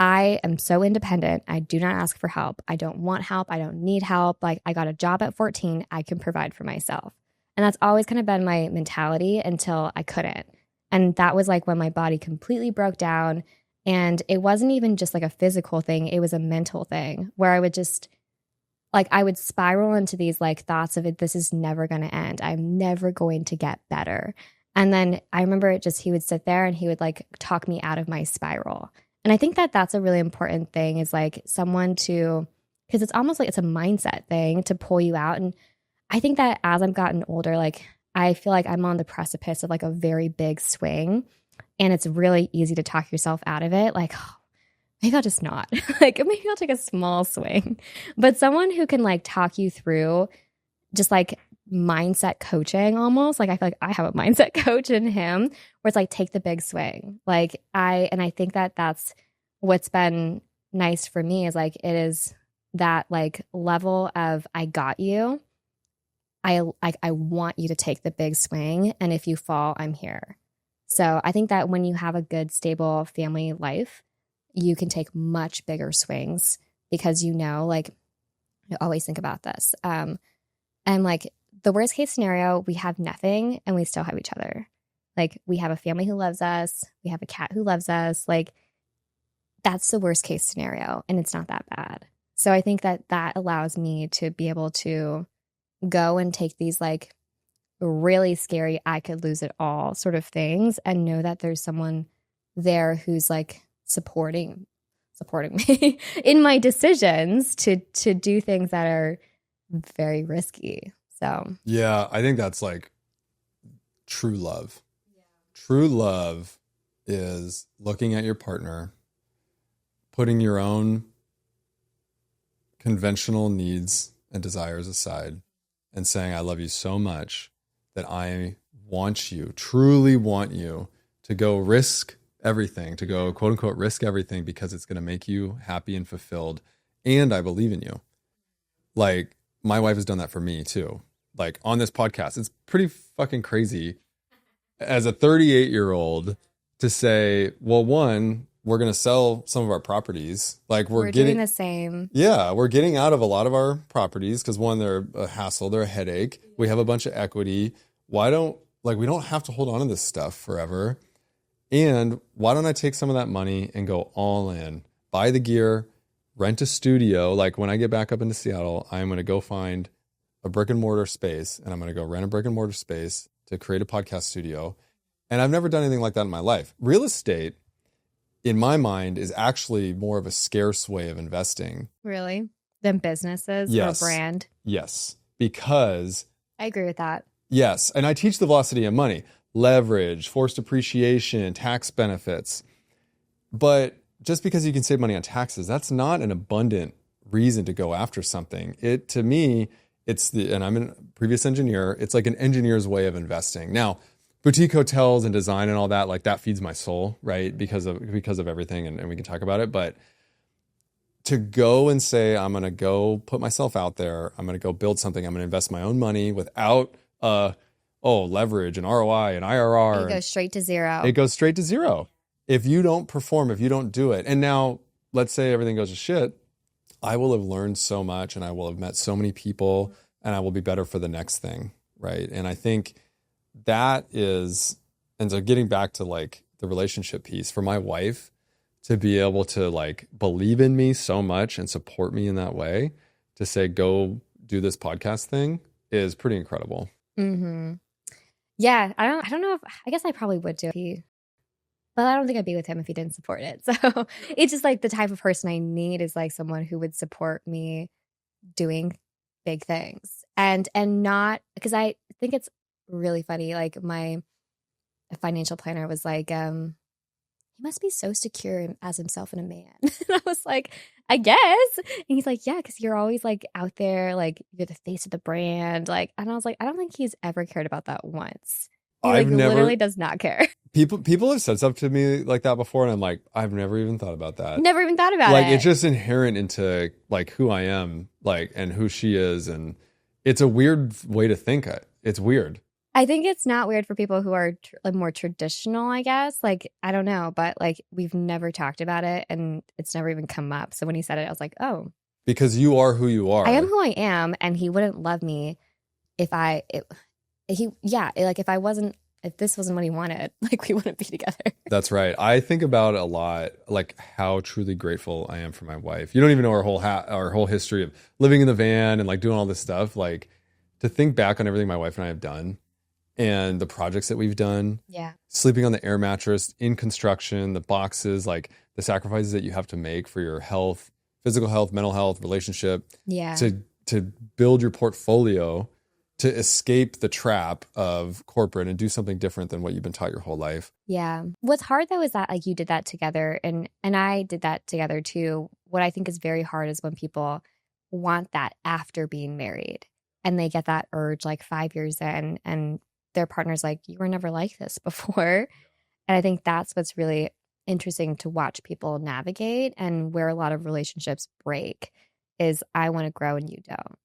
I am so independent. I do not ask for help. I don't want help. I don't need help. Like I got a job at 14. I can provide for myself. And that's always kind of been my mentality until I couldn't. And that was like when my body completely broke down. And it wasn't even just like a physical thing. It was a mental thing where I would just like, I would spiral into these like thoughts of it. This is never going to end. I'm never going to get better. And then I remember he would sit there and he would like talk me out of my spiral. And I think that that's a really important thing, is like someone because it's almost like it's a mindset thing to pull you out. And I think that as I've gotten older, like I feel like I'm on the precipice of like a very big swing, and it's really easy to talk yourself out of it. Like, oh, maybe I'll just not. Like maybe I'll take a small swing. But someone who can like talk you through just like mindset coaching almost, like I feel like I have a mindset coach in him where it's like, take the big swing. Like I think that that's what's been nice for me, is like it is that like level of I got you. I want you to take the big swing, and if you fall, I'm here. So I think that when you have a good, stable family life, you can take much bigger swings because like I always think about this. And like the worst case scenario, we have nothing and we still have each other. Like we have a family who loves us. We have a cat who loves us. Like that's the worst case scenario, and it's not that bad. So I think that allows me to be able to go and take these like really scary, I could lose it all sort of things, and know that there's someone there who's like supporting me in my decisions to do things that are very risky. So yeah, I think that's like true love. Yeah. True love is looking at your partner, putting your own conventional needs and desires aside, and saying, I love you so much that I want you, truly want you to go risk everything, to go quote unquote risk everything, because it's going to make you happy and fulfilled. And I believe in you. Like my wife has done that for me too. Like on this podcast, it's pretty fucking crazy as a 38-year-old to say, well, one, we're going to sell some of our properties. Like we're getting doing the same. Yeah, we're getting out of a lot of our properties because one, they're a hassle, they're a headache. We have a bunch of equity. Why don't Like, we don't have to hold on to this stuff forever. And why don't I take some of that money and go all in, buy the gear, rent a studio. Like, when I get back up into Seattle, I'm going to go find a brick and mortar space, and I'm going to go rent a brick and mortar space to create a podcast studio. And I've never done anything like that in my life. Real estate, in my mind, is actually more of a scarce way of investing. Really? Than businesses or brand? Yes. Because I agree with that. Yes. And I teach the velocity of money, leverage, forced appreciation, tax benefits. But just because you can save money on taxes, that's not an abundant reason to go after something. To me, and I'm a previous engineer, it's like an engineer's way of investing. Now, boutique hotels and design and all that, like, that feeds my soul, right? Because of everything, and we can talk about it. But to go and say, I'm going to go put myself out there, I'm going to go build something, I'm going to invest my own money without leverage and ROI and IRR. It goes straight to zero. It goes straight to zero. If you don't perform, if you don't do it. And now, let's say everything goes to shit, I will have learned so much, and I will have met so many people, and I will be better for the next thing, right? And I think that is, and so getting back to like the relationship piece, for my wife to be able to like believe in me so much and support me in that way, to say, go do this podcast thing, is pretty incredible. Mm-hmm. Yeah, I don't know if, I guess I probably would do it, but I don't think I'd be with him if he didn't support it. So it's just like the type of person I need is like someone who would support me doing big things, and not, because I think it's really funny. Like, my financial planner was like, he must be so secure as himself and a man. And I was like, I guess. And he's like, yeah, because you're always like out there, like, you're the face of the brand. Like, and I was like, I don't think he's ever cared about that once. He literally does not care. People have said stuff to me like that before, and I'm like, I've never even thought about that. Never even thought about it. Like, it's just inherent into like who I am, like, and who she is, and it's a weird way to think. It's weird. I think it's not weird for people who are like more traditional, I guess. Like, I don't know, but like, we've never talked about it, and it's never even come up. So when he said it, I was like, oh. Because you are who you are. I am who I am, and he wouldn't love me if if this wasn't what he wanted, like, we wouldn't be together. That's right. I think about it a lot, like how truly grateful I am for my wife. You don't even know our whole history of living in the van and like doing all this stuff. Like, to think back on everything my wife and I have done, and the projects that we've done, sleeping on the air mattress, in construction, the boxes, like the sacrifices that you have to make for your health, physical health, mental health, relationship, to build your portfolio, to escape the trap of corporate and do something different than what you've been taught your whole life. Yeah. What's hard though is that like you did that together, and I did that together too. What I think is very hard is when people want that after being married, and they get that urge like 5 years in, and their partner's like, you were never like this before. And I think that's what's really interesting to watch people navigate, and where a lot of relationships break is, I want to grow and you don't.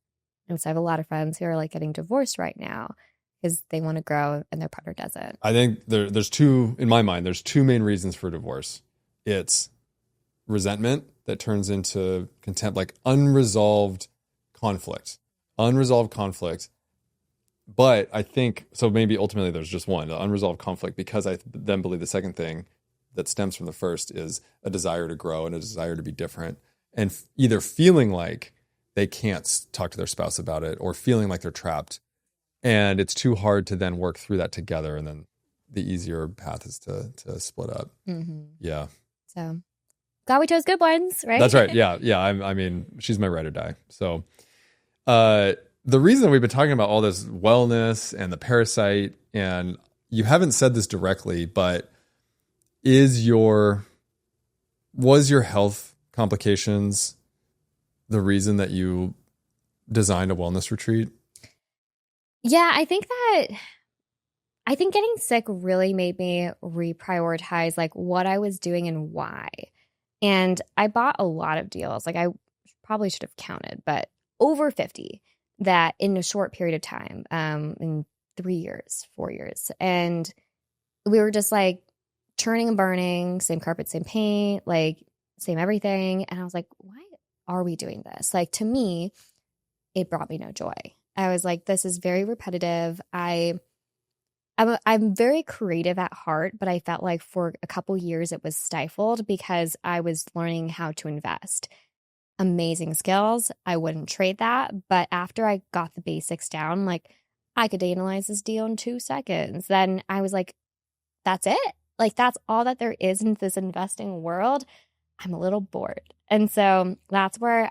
And so I have a lot of friends who are like getting divorced right now because they want to grow and their partner doesn't. I think there's two, in my mind, there's two main reasons for divorce. It's resentment that turns into contempt, like unresolved conflict. But I think, so maybe ultimately there's just one, the unresolved conflict, because I then believe the second thing that stems from the first is a desire to grow and a desire to be different, and either feeling like they can't talk to their spouse about it, or feeling like they're trapped. And it's too hard to then work through that together. And then the easier path is to split up. Mm-hmm. Yeah. So God, we chose good ones, right? That's right. Yeah. Yeah. I mean, she's my ride or die. So the reason we've been talking about all this wellness and the Parasite, and you haven't said this directly, but was your health complications the reason that you designed a wellness retreat? Yeah, I think getting sick really made me reprioritize like what I was doing and why. And I bought a lot of deals. Like, I probably should have counted, but over 50 that in a short period of time, in 3 years, 4 years. And we were just like churning and burning, same carpet, same paint, like same everything. And I was like, why are we doing this? Like, to me, it brought me no joy. I was like, this is very repetitive. I I'm very creative at heart, but I felt like for a couple years it was stifled because I was learning how to invest. Amazing skills. I wouldn't trade that. But after I got the basics down, like I could analyze this deal in 2 seconds. Then I was like, that's it. Like that's all that there is in this investing world. I'm a little bored. And so that's where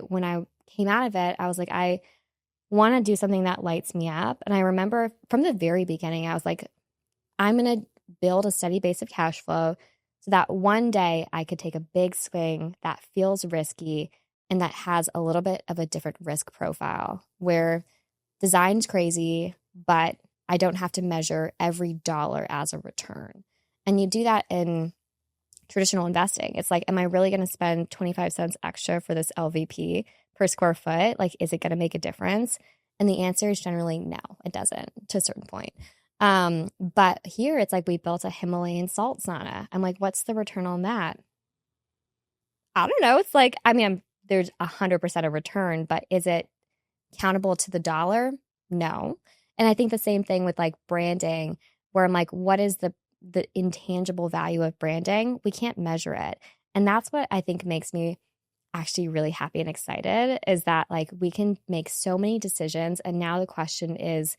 when I came out of it, I was like, I want to do something that lights me up. And I remember from the very beginning, I was like, I'm going to build a steady base of cash flow so that one day I could take a big swing that feels risky and that has a little bit of a different risk profile where design's crazy, but I don't have to measure every dollar as a return. And you do that in traditional investing. It's like, am I really going to spend 25 cents extra for this LVP per square foot? Like, is it going to make a difference? And the answer is generally no, it doesn't to a certain point. But here it's like we built a Himalayan salt sauna. I'm like, what's the return on that? I don't know. It's like, I mean, there's 100% a return, but is it countable to the dollar? No. And I think the same thing with like branding, where I'm like, what is the intangible value of branding? We can't measure it. And that's what I think makes me actually really happy and excited, is that like we can make so many decisions. And now the question is,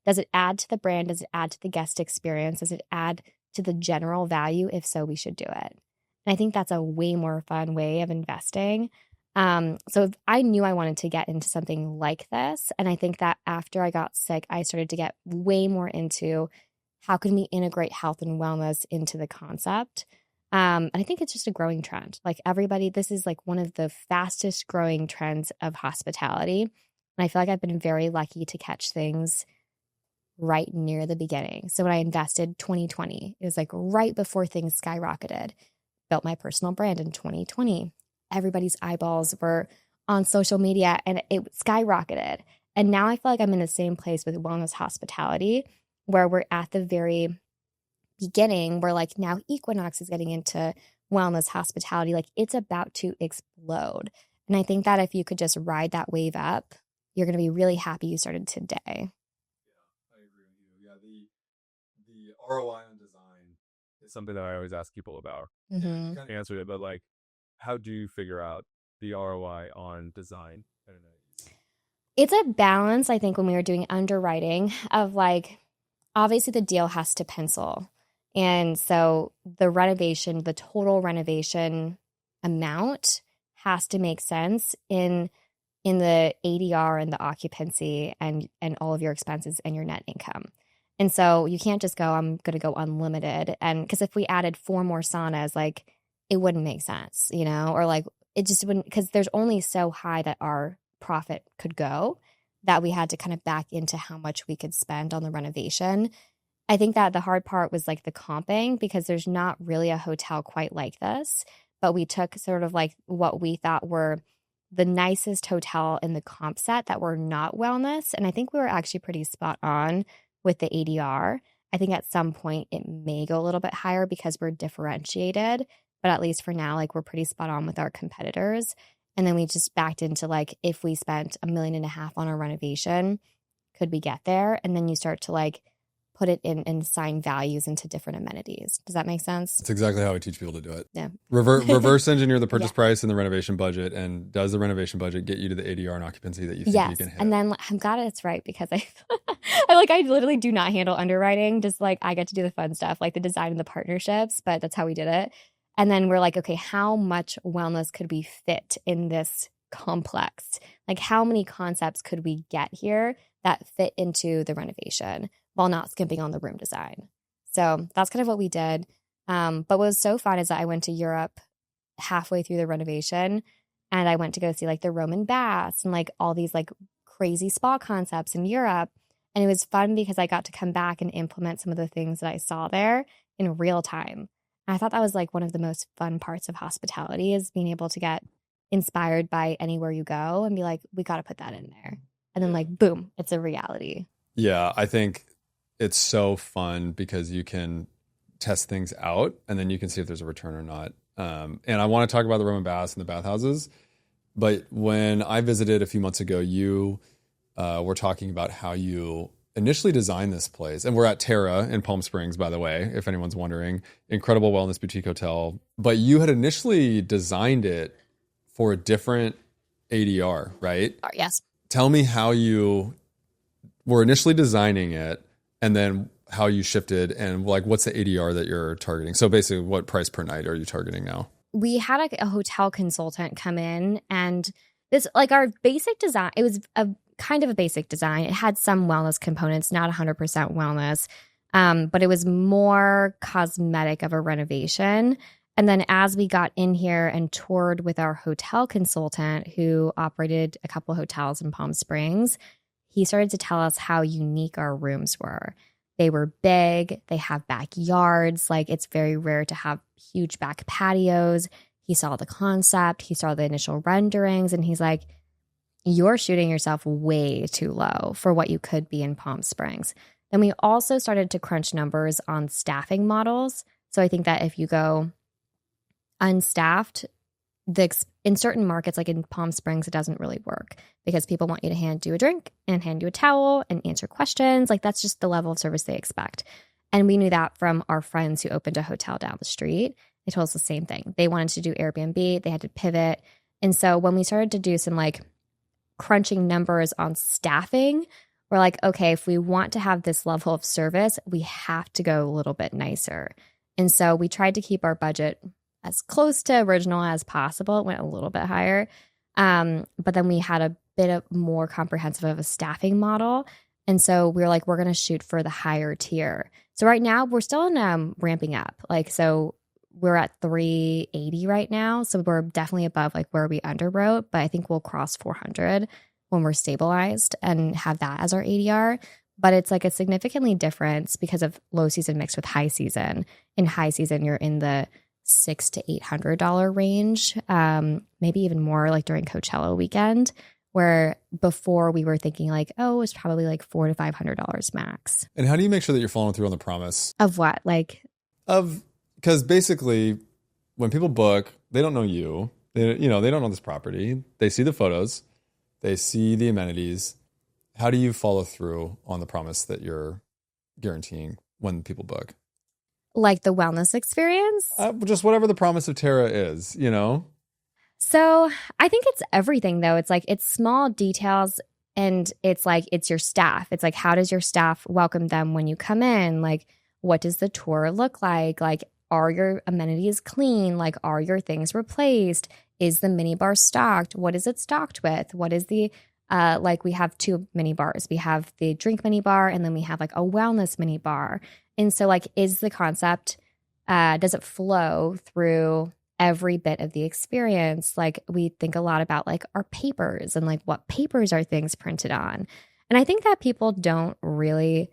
does it add to the brand? Does it add to the guest experience? Does it add to the general value? If so, we should do it. And I think that's a way more fun way of investing. So I knew I wanted to get into something like this. And I think that after I got sick, I started to get way more into how can we integrate health and wellness into the concept. And I think it's just a growing trend. Like everybody, this is like one of the fastest growing trends of hospitality. And I feel like I've been very lucky to catch things right near the beginning. So when I invested 2020, it was like right before things skyrocketed. Built my personal brand in 2020. Everybody's eyeballs were on social media and it skyrocketed. And now I feel like I'm in the same place with wellness hospitality, where we're at the very beginning, where like now Equinox is getting into wellness hospitality. Like it's about to explode. And I think that if you could just ride that wave up, you're going to be really happy you started today. Yeah, I agree with you. Yeah, the ROI on design is something that I always ask people about. Mm-hmm. You kind of answered it, but like, how do you figure out the ROI on design? I don't know. It's a balance, I think, when we were doing underwriting of like, obviously the deal has to pencil. And so the renovation, the total renovation amount has to make sense in the ADR and the occupancy and all of your expenses and your net income. And so you can't just go, I'm going to go unlimited. And because if we added 4 more saunas, like it wouldn't make sense, you know, or like it just wouldn't, because there's only so high that our profit could go that we had to kind of back into how much we could spend on the renovation. I think that the hard part was like the comping, because there's not really a hotel quite like this, but we took sort of like what we thought were the nicest hotel in the comp set that were not wellness. And I think we were actually pretty spot on with the ADR. I think at some point it may go a little bit higher because we're differentiated, but at least for now, like we're pretty spot on with our competitors. And then we just backed into like, if we spent $1.5 million on a renovation, could we get there? And then you start to like put it in and assign values into different amenities. Does that make sense? That's exactly how I teach people to do it. Yeah. Reverse engineer the purchase price and the renovation budget. And does the renovation budget get you to the ADR and occupancy that you think you can hit? And then I'm glad it's right, because I literally do not handle underwriting. Just like I get to do the fun stuff, like the design and the partnerships, but that's how we did it. And then we're like, okay, how much wellness could we fit in this complex? Like how many concepts could we get here that fit into the renovation while not skimping on the room design? So that's kind of what we did. But what was so fun is that I went to Europe halfway through the renovation, and I went to go see like the Roman baths and like all these like crazy spa concepts in Europe. And it was fun because I got to come back and implement some of the things that I saw there in real time. I thought that was like one of the most fun parts of hospitality, is being able to get inspired by anywhere you go and be like, we got to put that in there. And then like, boom, it's a reality. Yeah, I think it's so fun because you can test things out and then you can see if there's a return or not. And I want to talk about the Roman baths and the bathhouses. But when I visited a few months ago, you were talking about how you initially designed this place, and we're at TERRA in Palm Springs, by the way, if anyone's wondering, incredible wellness boutique hotel. But you had initially designed it for a different ADR, right? Yes. Tell me how you were initially designing it, and then how you shifted, and like what's the ADR that you're targeting? So basically, what price per night are you targeting now? We had a hotel consultant come in, and this, like, our basic design, it was a kind of a basic design. It had some wellness components, not 100% wellness, but it was more cosmetic of a renovation. And then as we got in here and toured with our hotel consultant who operated a couple hotels in Palm Springs, he started to tell us how unique our rooms were. They were big. They have backyards. Like, it's very rare to have huge back patios. He saw the concept. He saw the initial renderings, and he's like, you're shooting yourself way too low for what you could be in Palm Springs. Then we also started to crunch numbers on staffing models. So I think that if you go unstaffed, in certain markets, like in Palm Springs, it doesn't really work because people want you to hand you a drink and hand you a towel and answer questions. Like, that's just the level of service they expect. And we knew that from our friends who opened a hotel down the street. They told us the same thing. They wanted to do Airbnb. They had to pivot. And so when we started to do some like crunching numbers on staffing, we're like, okay, if we want to have this level of service, we have to go a little bit nicer. And so we tried to keep our budget as close to original as possible. It went a little bit higher. But then we had a bit of more comprehensive of a staffing model. And so we were like, we're going to shoot for the higher tier. So right now we're still in ramping up. Like, so we're at 380 right now. So we're definitely above like where we underwrote, but I think we'll cross 400 when we're stabilized and have that as our ADR. But it's like a significantly difference because of low season mixed with high season. In high season, you're in the $600 to $800 range, maybe even more like during Coachella weekend, where before we were thinking like, oh, it's probably like $400 to $500 max. And how do you make sure that you're following through on the promise? Of what? Because basically when people book, they don't know you. They don't know this property. They see the photos. They see the amenities. How do you follow through on the promise that you're guaranteeing when people book? Like the wellness experience? Just whatever the promise of TERRA is, So I think it's everything, though. It's like, it's small details, and it's like, it's your staff. It's like, how does your staff welcome them when you come in? Like, what does the tour look like? Like, are your amenities clean? Like, are your things replaced? Is the minibar stocked? What is it stocked with? What is the, like, we have two mini bars. We have the drink mini bar, and then we have like a wellness mini bar. And so like, is the concept, does it flow through every bit of the experience? Like, we think a lot about like our papers and like what papers are things printed on. And I think that people don't really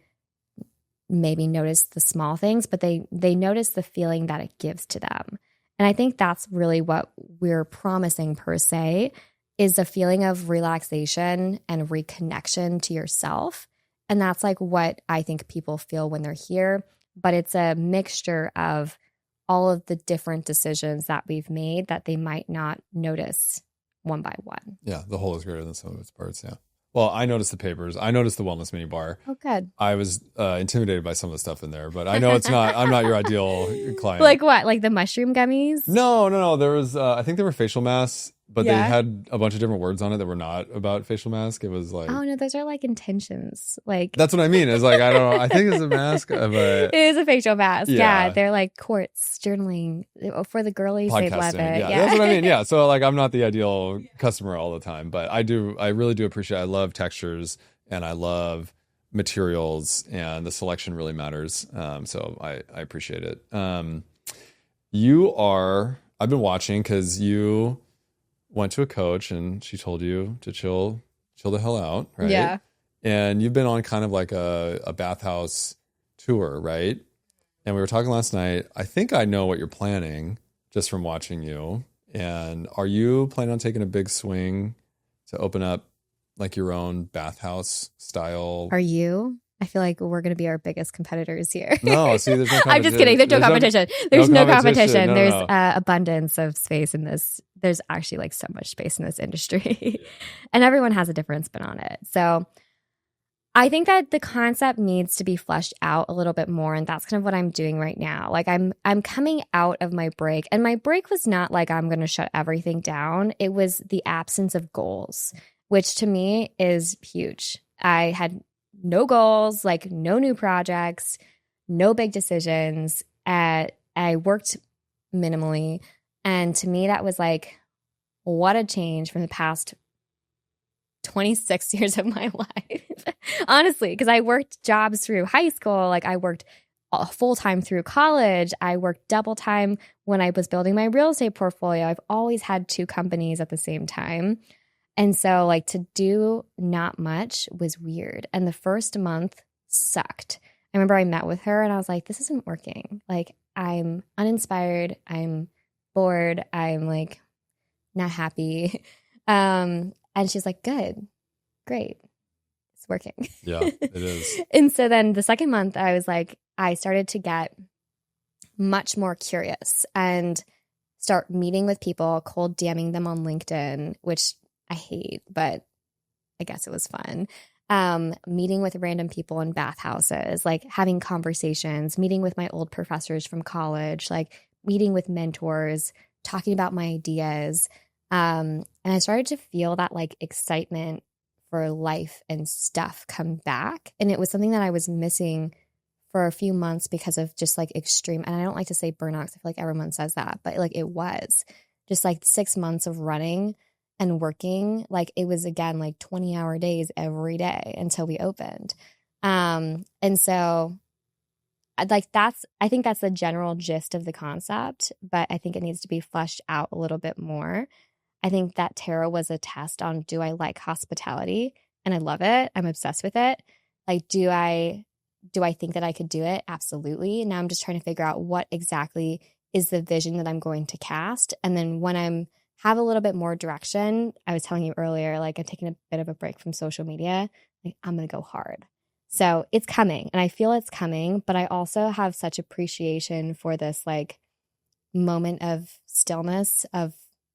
maybe notice the small things, but they notice the feeling that it gives to them. And I think that's really what we're promising per se, is a feeling of relaxation and reconnection to yourself. And that's like what I think people feel when they're here. But it's a mixture of all of the different decisions that we've made that they might not notice one by one. Yeah, the whole is greater than some of its parts, yeah. Well, I noticed the papers. I noticed the wellness mini bar. Oh, good. I was intimidated by some of the stuff in there, but I know I'm not your ideal client. Like what? Like the mushroom gummies? No. There was, I think there were facial masks, but they had a bunch of different words on it that were not about facial mask. It was like, oh no, those are like intentions. Like, that's what I mean. It's like, I don't know. I think it's a mask of a. It is a facial mask. Yeah. They're like quartz journaling for the girlies. They love it. Yeah, that's what I mean. Yeah. So like, I'm not the ideal customer all the time, but I really do appreciate, I love textures and I love materials, and the selection really matters. So I appreciate it. I've been watching because you went to a coach and she told you to chill the hell out, right? Yeah. And you've been on kind of like a bathhouse tour, right? And we were talking last night. I think I know what you're planning just from watching you. And are you planning on taking a big swing to open up like your own bathhouse style? Are you? I feel like we're going to be our biggest competitors here. No, see, there's no competition. I'm just kidding. There's no competition. There's no competition. No, there's abundance of space in this. There's actually like so much space in this industry. And everyone has a different spin on it. So I think that the concept needs to be fleshed out a little bit more, and that's kind of what I'm doing right now. Like I'm coming out of my break, and my break was not like I'm going to shut everything down. It was the absence of goals, which to me is huge. I had no goals, like no new projects, no big decisions. I worked minimally, and to me that was like, what a change from the past 26 years of my life. Honestly, because I worked jobs through high school. Like I worked full-time through college. I worked double time when I was building my real estate portfolio. I've always had 2 companies at the same time. And so like to do not much was weird. And the first month sucked. I remember I met with her and I was like, this isn't working. Like I'm uninspired. I'm bored. I'm like not happy. And she's like, good, great, it's working. Yeah, it is. And so then the second month, I was like, I started to get much more curious and start meeting with people, cold DMing them on LinkedIn, which I hate, but I guess it was fun. Meeting with random people in bathhouses, like having conversations, meeting with my old professors from college, like meeting with mentors, talking about my ideas. And I started to feel that like excitement for life and stuff come back. And it was something that I was missing for a few months because of just like extreme, and I don't like to say burnout because I feel like everyone says that, but like it was just like 6 months of running and working. Like it was again like 20-hour days every day until we opened. And so like I think that's the general gist of the concept, but I think it needs to be fleshed out a little bit more. I think that TERRA was a test on, do I like hospitality? And I love it. I'm obsessed with it. Like, do I think that I could do it? Absolutely. Now I'm just trying to figure out what exactly is the vision that I'm going to cast. And then when I'm have a little bit more direction, I was telling you earlier, like I'm taking a bit of a break from social media. Like I'm going to go hard. So it's coming and I feel it's coming, but I also have such appreciation for this like moment of stillness, of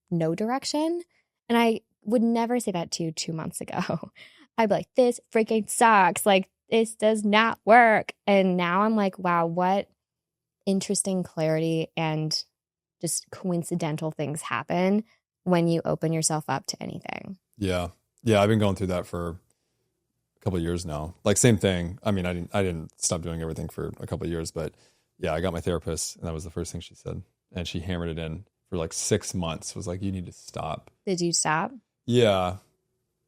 no direction. And I would never say that to you 2 months ago. I'd be like, this freaking sucks. Like this does not work. And now I'm like, wow, what interesting clarity and just coincidental things happen when you open yourself up to anything. Yeah. Yeah. I've been going through that for a couple of years now. Like same thing. I mean, I didn't stop doing everything for a couple of years, but yeah, I got my therapist and that was the first thing she said. And she hammered it in for like 6 months, was like, you need to stop. Did you stop? Yeah,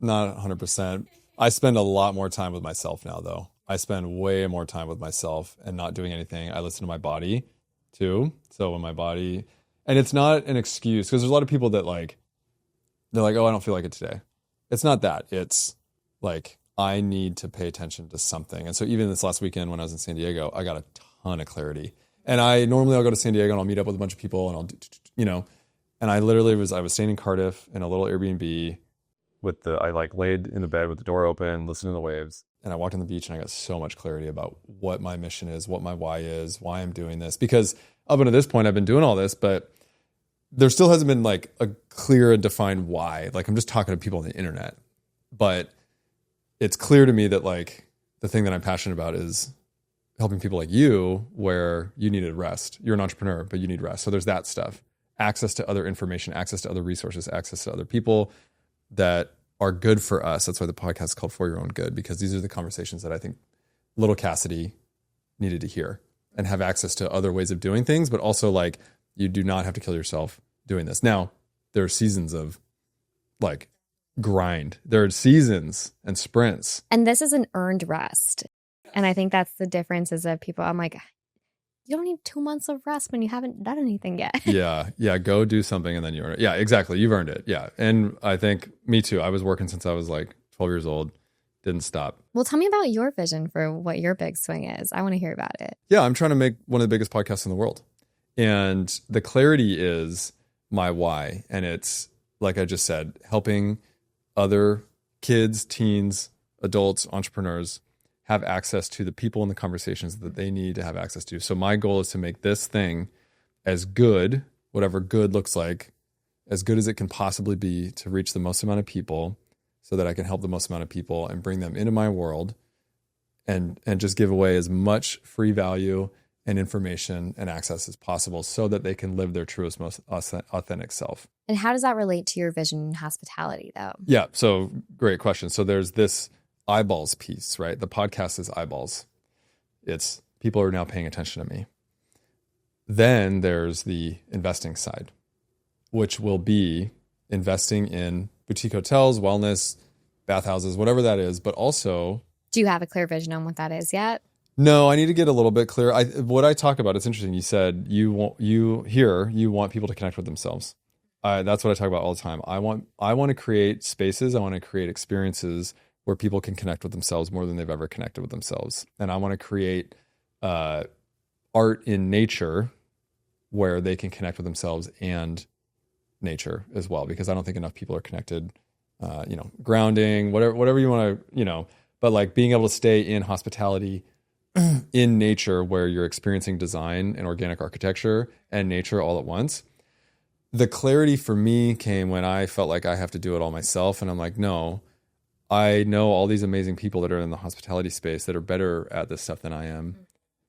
not 100%. I spend a lot more time with myself now, though. I spend way more time with myself and not doing anything. I listen to my body, too. So when my body... And it's not an excuse, because there's a lot of people that like... They're like, oh, I don't feel like it today. It's not that. It's like, I need to pay attention to something. And so even this last weekend when I was in San Diego, I got a ton of clarity. And I'll go to San Diego and I'll meet up with a bunch of people and I'll do, and I was staying in Cardiff in a little Airbnb I like laid in the bed with the door open, listening to the waves. And I walked on the beach and I got so much clarity about what my mission is, what my why is, why I'm doing this. Because up until this point, I've been doing all this, but there still hasn't been like a clear and defined why. Like I'm just talking to people on the internet, but it's clear to me that like the thing that I'm passionate about is helping people like you where you needed rest. You're an entrepreneur, but you need rest. So there's that stuff. Access to other information, access to other resources, access to other people that are good for us. That's why the podcast is called For Your Own Good, because these are the conversations that I think little Kassidy needed to hear and have access to other ways of doing things, but also like you do not have to kill yourself doing this. Now, there are seasons of like grind. There are seasons and sprints. And this is an earned rest. And I think that's the difference is that people, I'm like, you don't need 2 months of rest when you haven't done anything yet. Yeah. Go do something and then you earn it. Yeah, exactly. You've earned it. Yeah. And I think me too. I was working since I was like 12 years old. Didn't stop. Well, tell me about your vision for what your big swing is. I want to hear about it. Yeah, I'm trying to make one of the biggest podcasts in the world. And the clarity is my why. And it's, like I just said, helping other kids, teens, adults, entrepreneurs have access to the people and the conversations that they need to have access to. So my goal is to make this thing as good, whatever good looks like, as good as it can possibly be to reach the most amount of people so that I can help the most amount of people and bring them into my world and just give away as much free value and information and access as possible so that they can live their truest, most authentic self. And how does that relate to your vision in hospitality, though? Yeah, so great question. So there's this eyeballs piece, right? The podcast is eyeballs. It's people are now paying attention to me. Then there's the investing side, which will be investing in boutique hotels, wellness, bathhouses, whatever that is, but also... Do you have a clear vision on what that is yet? No, I need to get a little bit clearer. What I talk about, it's interesting. You said you want people to connect with themselves. That's what I talk about all the time. I want to create spaces. I want to create experiences where people can connect with themselves more than they've ever connected with themselves. And I want to create art in nature where they can connect with themselves and nature as well, because I don't think enough people are connected. Grounding, whatever you want to, but like being able to stay in hospitality in nature where you're experiencing design and organic architecture and nature all at once. The clarity for me came when I felt like I have to do it all myself. And I'm like, no, I know all these amazing people that are in the hospitality space that are better at this stuff than I am.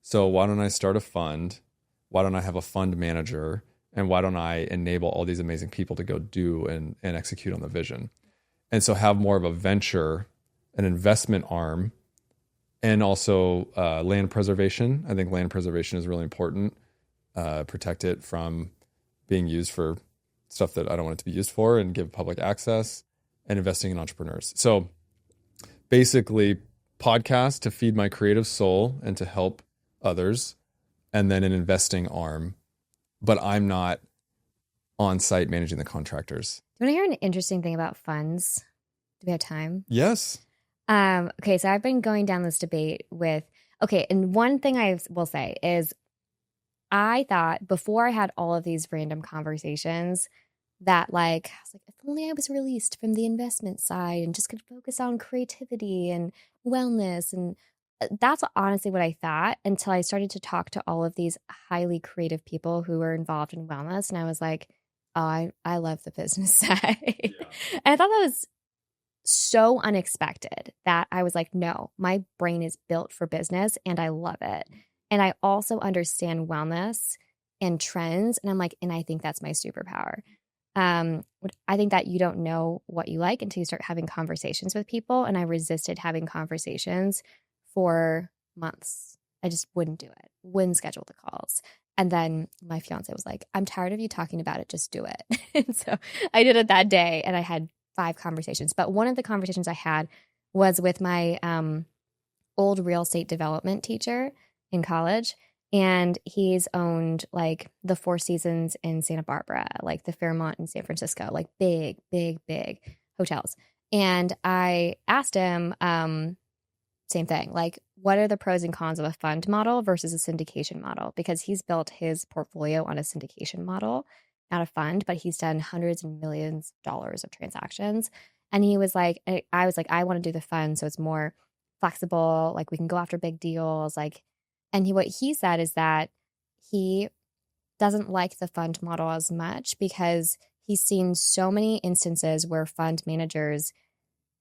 So why don't I start a fund? Why don't I have a fund manager? And why don't I enable all these amazing people to go do and execute on the vision? And so have more of a venture, an investment arm, and also land preservation. I think land preservation is really important. Protect it from being used for stuff that I don't want it to be used for, and give public access, and investing in entrepreneurs. So basically podcast to feed my creative soul and to help others, and then an investing arm. But I'm not on site managing the contractors. Do you want to hear an interesting thing about funds? Do we have time? Yes. Okay, so I've been going down this debate and one thing I will say is I thought before I had all of these random conversations that I was like, if only I was released from the investment side and just could focus on creativity and wellness. And that's honestly what I thought until I started to talk to all of these highly creative people who were involved in wellness. And I was like, oh, I love the business side. Yeah. And I thought that was so unexpected that I was like, no, my brain is built for business and I love it. And I also understand wellness and trends. And I'm like, and I think that's my superpower. I think that you don't know what you like until you start having conversations with people. And I resisted having conversations for months. I just wouldn't do it, wouldn't schedule the calls. And then my fiance was like, I'm tired of you talking about it. Just do it. And so I did it that day and I had 5 conversations. But one of the conversations I had was with my old real estate development teacher in college. And he's owned the Four Seasons in Santa Barbara, the Fairmont in San Francisco, big, big, big hotels. And I asked him, same thing, what are the pros and cons of a fund model versus a syndication model? Because he's built his portfolio on a syndication model, not a fund, but he's done hundreds and millions of dollars of transactions. And he was like, I was like, I want to do the fund so it's more flexible, we can go after big deals, and what he said is that he doesn't like the fund model as much because he's seen so many instances where fund managers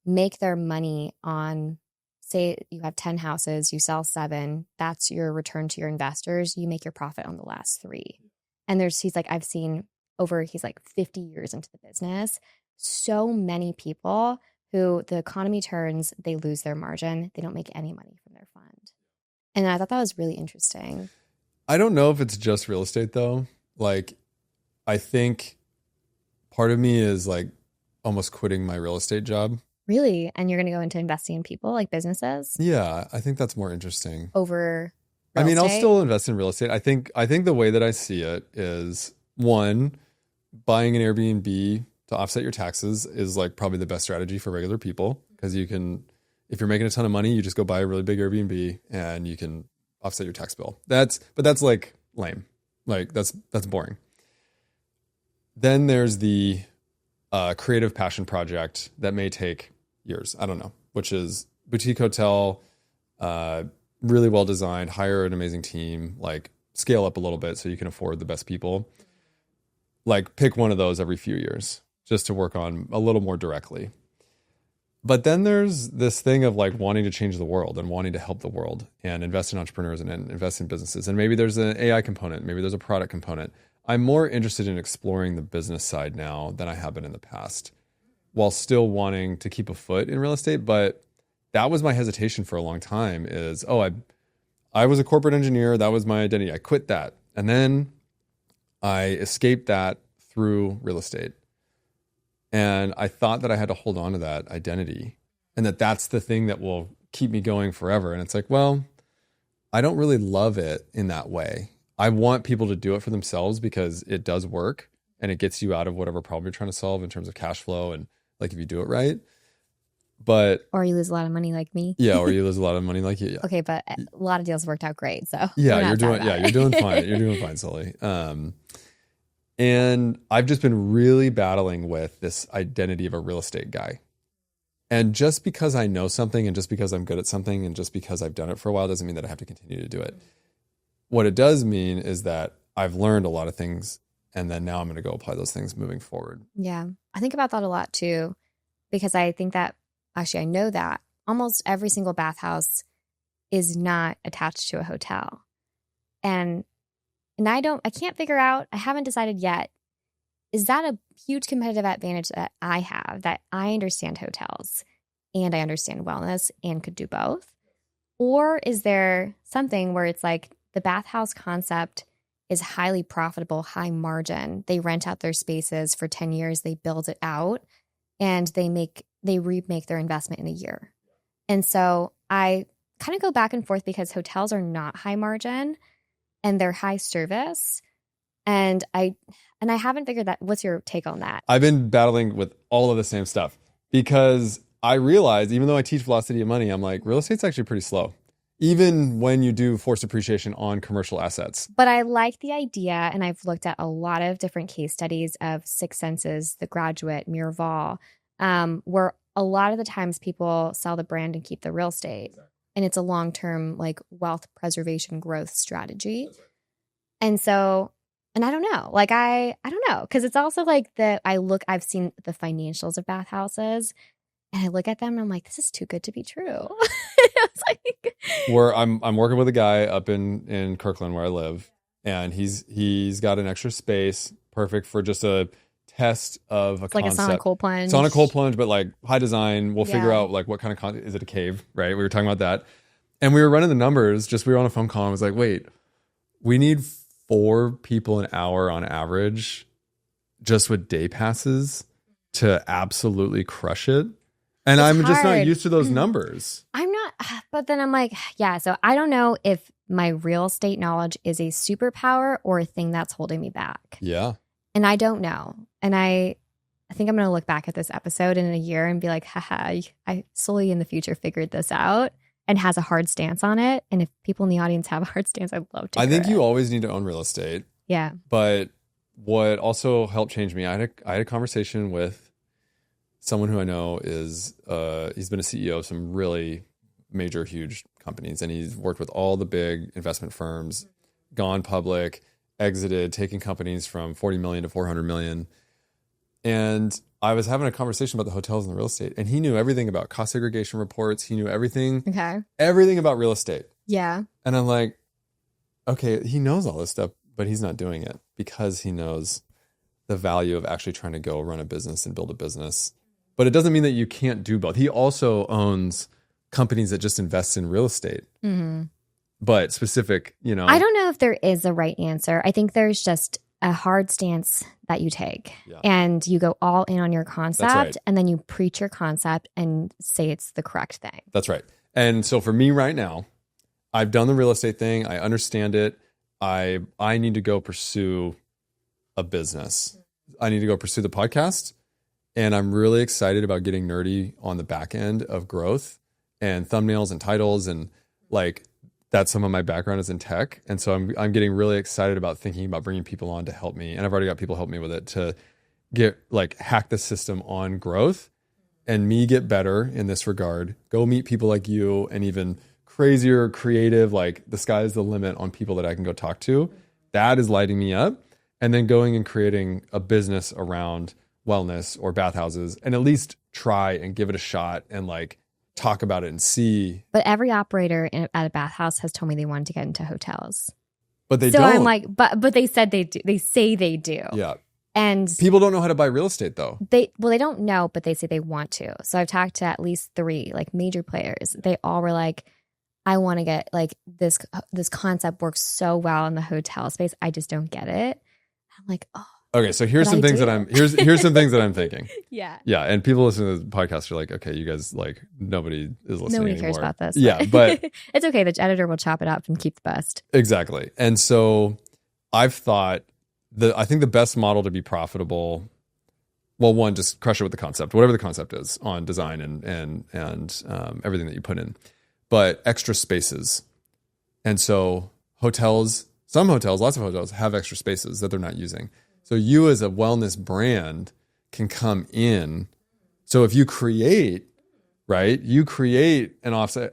make their money on, say you have 10 houses, you sell 7, that's your return to your investors, you make your profit on the last 3. And he's like, I've seen he's 50 years into the business, so many people who the economy turns, they lose their margin, they don't make any money from their fund. And I thought that was really interesting. I don't know if it's just real estate though. I think part of me is almost quitting my real estate job. Really? And you're going to go into investing in people, businesses? Yeah, I think that's more interesting. Over real estate? I'll still invest in real estate. I think the way that I see it is, one, buying an Airbnb to offset your taxes is probably the best strategy for regular people, because you can, if you're making a ton of money, you just go buy a really big Airbnb and you can offset your tax bill. That's lame. That's boring. Then there's the creative passion project that may take years. I don't know, which is boutique hotel, really well designed, hire an amazing team, scale up a little bit so you can afford the best people. Pick one of those every few years just to work on a little more directly. But then there's this thing of like wanting to change the world and wanting to help the world and invest in entrepreneurs and invest in businesses. And maybe there's an AI component, maybe there's a product component. I'm more interested in exploring the business side now than I have been in the past, while still wanting to keep a foot in real estate. But that was my hesitation for a long time is, I was a corporate engineer. That was my identity. I quit that. And then I escaped that through real estate. And I thought that I had to hold on to that identity and that's the thing that will keep me going forever. And it's like, well, I don't really love it in that way. I want people to do it for themselves because it does work and it gets you out of whatever problem you're trying to solve in terms of cash flow and like if you do it right. But or you lose a lot of money like me. Yeah, or you lose a lot of money like you. Yeah. Okay, but a lot of deals worked out great. So you're doing fine. You're doing fine, Soli. And I've just been really battling with this identity of a real estate guy. And just because I know something and just because I'm good at something and just because I've done it for a while doesn't mean that I have to continue to do it. What it does mean is that I've learned a lot of things and then now I'm going to go apply those things moving forward. Yeah. I think about that a lot too, because I think that actually I know that almost every single bathhouse is not attached to a hotel. And I can't figure out, I haven't decided yet, is that a huge competitive advantage that I have, that I understand hotels and I understand wellness and could do both? Or is there something where it's like the bathhouse concept is highly profitable, high margin. They rent out their spaces for 10 years, they build it out, and they remake their investment in a year. And so I kind of go back and forth because hotels are not high margin and they're high service. And I haven't figured that. What's your take on that? I've been battling with all of the same stuff because I realized, even though I teach velocity of money, I'm like, real estate's actually pretty slow, even when you do forced appreciation on commercial assets. But I like the idea, and I've looked at a lot of different case studies of Six Senses, The Graduate, Miraval, where a lot of the times people sell the brand and keep the real estate. And it's a long-term like wealth preservation growth strategy. And so, and I don't know, like I don't know, because it's also like I've seen the financials of bathhouses and I look at them and I'm like, this is too good to be true. It's like, where I'm working with a guy up in Kirkland where I live, and he's got an extra space, perfect for just a test of a it's concept. Like a sauna cold plunge. Sauna cold plunge, but like high design. We'll figure out like what kind of content. Is it a cave, right? We were talking about that. And we were running the numbers, we were on a phone call and I was like, wait, we need 4 people an hour on average just with day passes to absolutely crush it. And I'm just not used to those numbers. I'm not, but then I'm like, yeah, so I don't know if my real estate knowledge is a superpower or a thing that's holding me back. Yeah. And I don't know. And I think I'm going to look back at this episode in a year and be like, haha, I Soli in the future figured this out and has a hard stance on it. And if people in the audience have a hard stance, I'd love to. I think you always need to own real estate. Yeah. But what also helped change me, I had a conversation with someone who I know is, he's been a CEO of some really major, huge companies. And he's worked with all the big investment firms, gone public, exited, taking companies from 40 million to 400 million. And I was having a conversation about the hotels and the real estate, and he knew everything about cost segregation reports. He knew everything about real estate. Yeah. And I'm like, okay, he knows all this stuff, but he's not doing it because he knows the value of actually trying to go run a business and build a business. But it doesn't mean that you can't do both. He also owns companies that just invest in real estate. Mm-hmm. But specific, I don't know if there is a right answer. I think there's just a hard stance that you take, and you go all in on your concept, and then you preach your concept and say it's the correct thing. That's right. And so for me right now, I've done the real estate thing. I understand it. I need to go pursue a business. I need to go pursue the podcast. And I'm really excited about getting nerdy on the back end of growth and thumbnails and titles, and like, that's some of my background is in tech. And so I'm getting really excited about thinking about bringing people on to help me. And I've already got people help me with it to get hack the system on growth and me get better in this regard. Go meet people like you and even crazier, creative, like the sky's the limit on people that I can go talk to. That is lighting me up. And then going and creating a business around wellness or bathhouses and at least try and give it a shot and like talk about it and see. But every operator at a bathhouse has told me they wanted to get into hotels. But they so don't. I'm like, but they said they do. They say they do. Yeah. And people don't know how to buy real estate though. They don't know, but they say they want to. So I've talked to at least 3 like major players. They all were like, I want to get like this concept works so well in the hotel space. I just don't get it. I'm like, oh. Okay, so here's some things that I'm here's some things that I'm thinking. Yeah. Yeah, and people listening to the podcast are like, okay, you guys like nobody is listening Nobody anymore. cares about this. Yeah, but it's okay. The editor will chop it up and keep the best. Exactly. And so I've thought I think the best model to be profitable, well, one, just crush it with the concept, whatever the concept is on design and everything that you put in, but extra spaces. And so hotels, lots of hotels have extra spaces that they're not using. So you as a wellness brand can come in. So if you create, right, you create an offsite,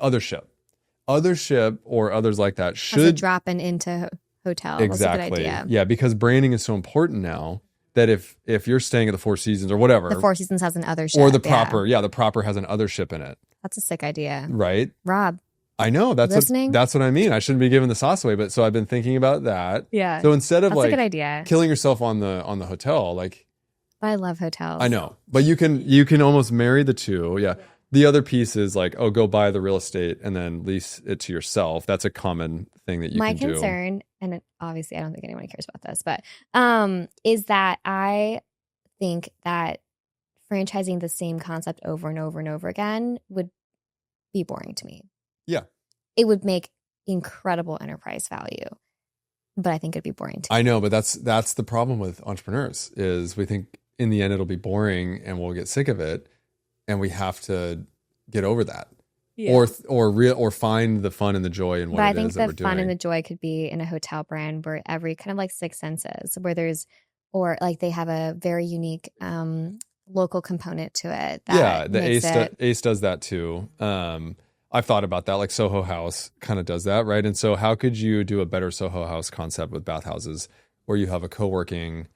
Othership or others like that should drop into hotel. Exactly. That's a good idea. Yeah, because branding is so important now that if you're staying at the Four Seasons or whatever. The Four Seasons has an othership. Or the proper has an othership in it. That's a sick idea. Right? Rob. I know that's what I mean. I shouldn't be giving the sauce away, but so I've been thinking about that. Yeah. So instead of that's a good idea. Killing yourself on the hotel, like I love hotels. I know. But you can almost marry the two. Yeah. The other piece is like, oh, go buy the real estate and then lease it to yourself. That's a common thing that you can do. My concern, and obviously I don't think anyone cares about this, but is that I think that franchising the same concept over and over and over again would be boring to me. Yeah. It would make incredible enterprise value, but I think it'd be boring to me. I know, but that's the problem with entrepreneurs is we think in the end it'll be boring and we'll get sick of it, and we have to get over that. Yeah. Or find the fun and the joy in what it is that we're doing. But I think the fun and the joy could be in a hotel brand where every kind of like Six Senses, where there's, or like they have a very unique local component to it. The Ace does that too. I've thought about that, like Soho House kind of does that, right? And so how could you do a better Soho House concept with bathhouses where you have a co-working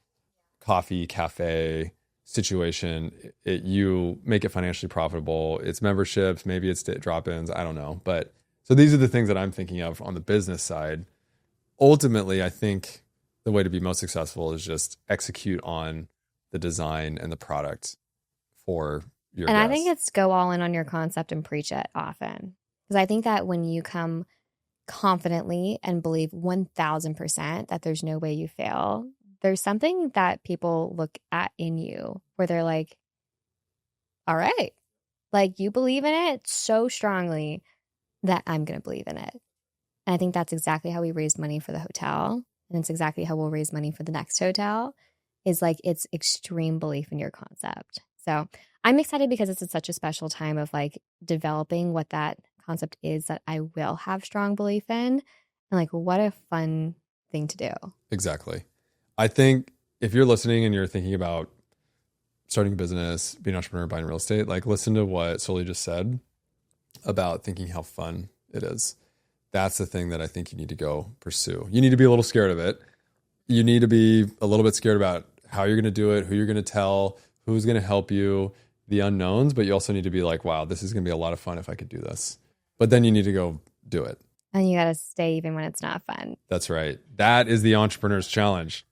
coffee cafe situation, you make it financially profitable. It's memberships, maybe it's drop-ins, I don't know. But so these are the things that I'm thinking of on the business side. Ultimately, I think the way to be most successful is just execute on the design and the product for your guests. I think it's go all in on your concept and preach it often. Because I think that when you come confidently and believe 1000% that there's no way you fail, there's something that people look at in you where they're like, all right, like you believe in it so strongly that I'm going to believe in it. And I think that's exactly how we raised money for the hotel. And it's exactly how we'll raise money for the next hotel, is like it's extreme belief in your concept. So I'm excited because this is such a special time of like developing what that concept is that I will have strong belief in. And like, what a fun thing to do. Exactly. I think if you're listening and you're thinking about starting a business, being an entrepreneur, buying real estate, like listen to what Soli just said about thinking how fun it is. That's the thing that I think you need to go pursue. You need to be a little scared of it. You need to be a little bit scared about how you're going to do it, who you're going to tell, who's going to help you, the unknowns, but you also need to be like, wow, this is going to be a lot of fun if I could do this. But then you need to go do it. And you got to stay even when it's not fun. That's right. That is the entrepreneur's challenge.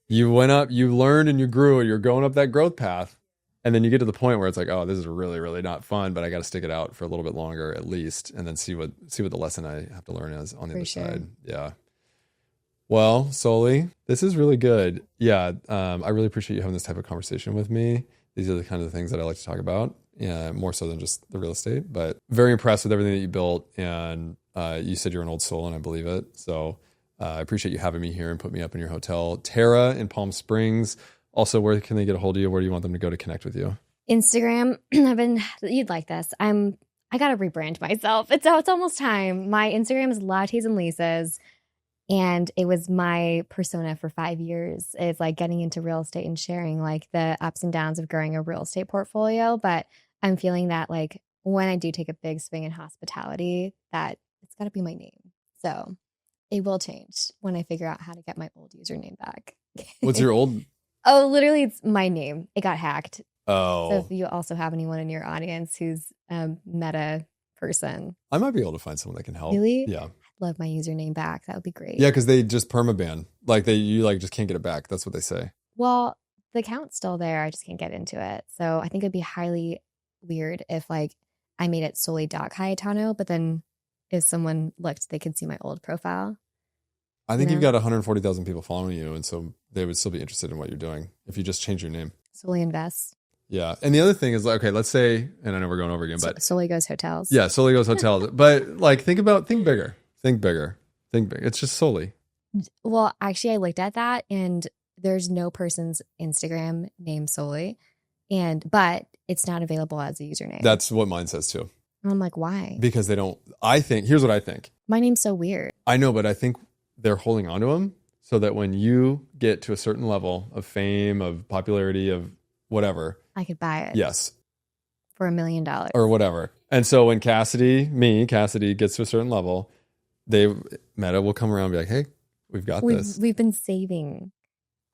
You went up, you learned and you grew, and you're going up that growth path. And then you get to the point where it's like, oh, this is really, really not fun, but I got to stick it out for a little bit longer at least, and then see what the lesson I have to learn is on the other side. Yeah. Well, Soli, this is really good. Yeah. I really appreciate you having this type of conversation with me. These are the kind of things that I like to talk about. Yeah, more so than just the real estate, but very impressed with everything that you built. And you said you're an old soul, and I believe it. So I appreciate you having me here and put me up in your hotel, TERRA in Palm Springs. Also, where can they get a hold of you? Where do you want them to go to connect with you? Instagram. You'd like this. I got to rebrand myself. It's almost time. My Instagram is Lattes and Leases. And it was my persona for 5 years. It's like getting into real estate and sharing like the ups and downs of growing a real estate portfolio. But I'm feeling that like when I do take a big swing in hospitality, that it's got to be my name. So it will change when I figure out how to get my old username back. What's your old? Oh, literally, it's my name. It got hacked. Oh, So if you also have anyone in your audience who's a meta person, I might be able to find someone that can help. really, Yeah. love my username back. That would be great. Yeah, because they just permaban. Like you like just can't get it back. That's what they say. Well, the account's still there. I just can't get into it. So I think it'd be highly weird if like I made it solely Doc Cayetano, but then if someone looked, they could see my old profile. I think you've got 140,000 people following you, and so they would still be interested in what you're doing if you just change your name. Solely Invest. Yeah. And the other thing is like, okay, let's say, and I know we're going over again, but Solely Goes Hotels. yeah, Soli goes hotels. But like think bigger. Think bigger. Think big. It's just Soli. Well, actually, I looked at that and there's no person's Instagram named Soli, but it's not available as a username. That's what mine says too. And I'm like, why? Because they don't, here's what I think. My name's so weird. I know, but I think they're holding on to them so that when you get to a certain level of fame, of popularity, of whatever, I could buy it. yes, for $1 million or whatever. And so when Kassidy gets to a certain level, Meta will come around and be like, hey, we've got this. We've been saving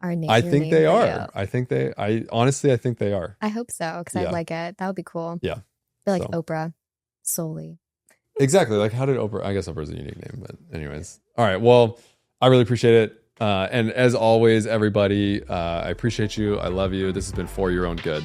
our name. I think they are. I think they are. I hope so because I like it. That would be cool. Yeah. Be like Oprah, Soli. Exactly. Like how did Oprah, I guess Oprah's a unique name, but anyways. All right. Well, I really appreciate it. And as always, everybody, I appreciate you. I love you. This has been For Your Own Good.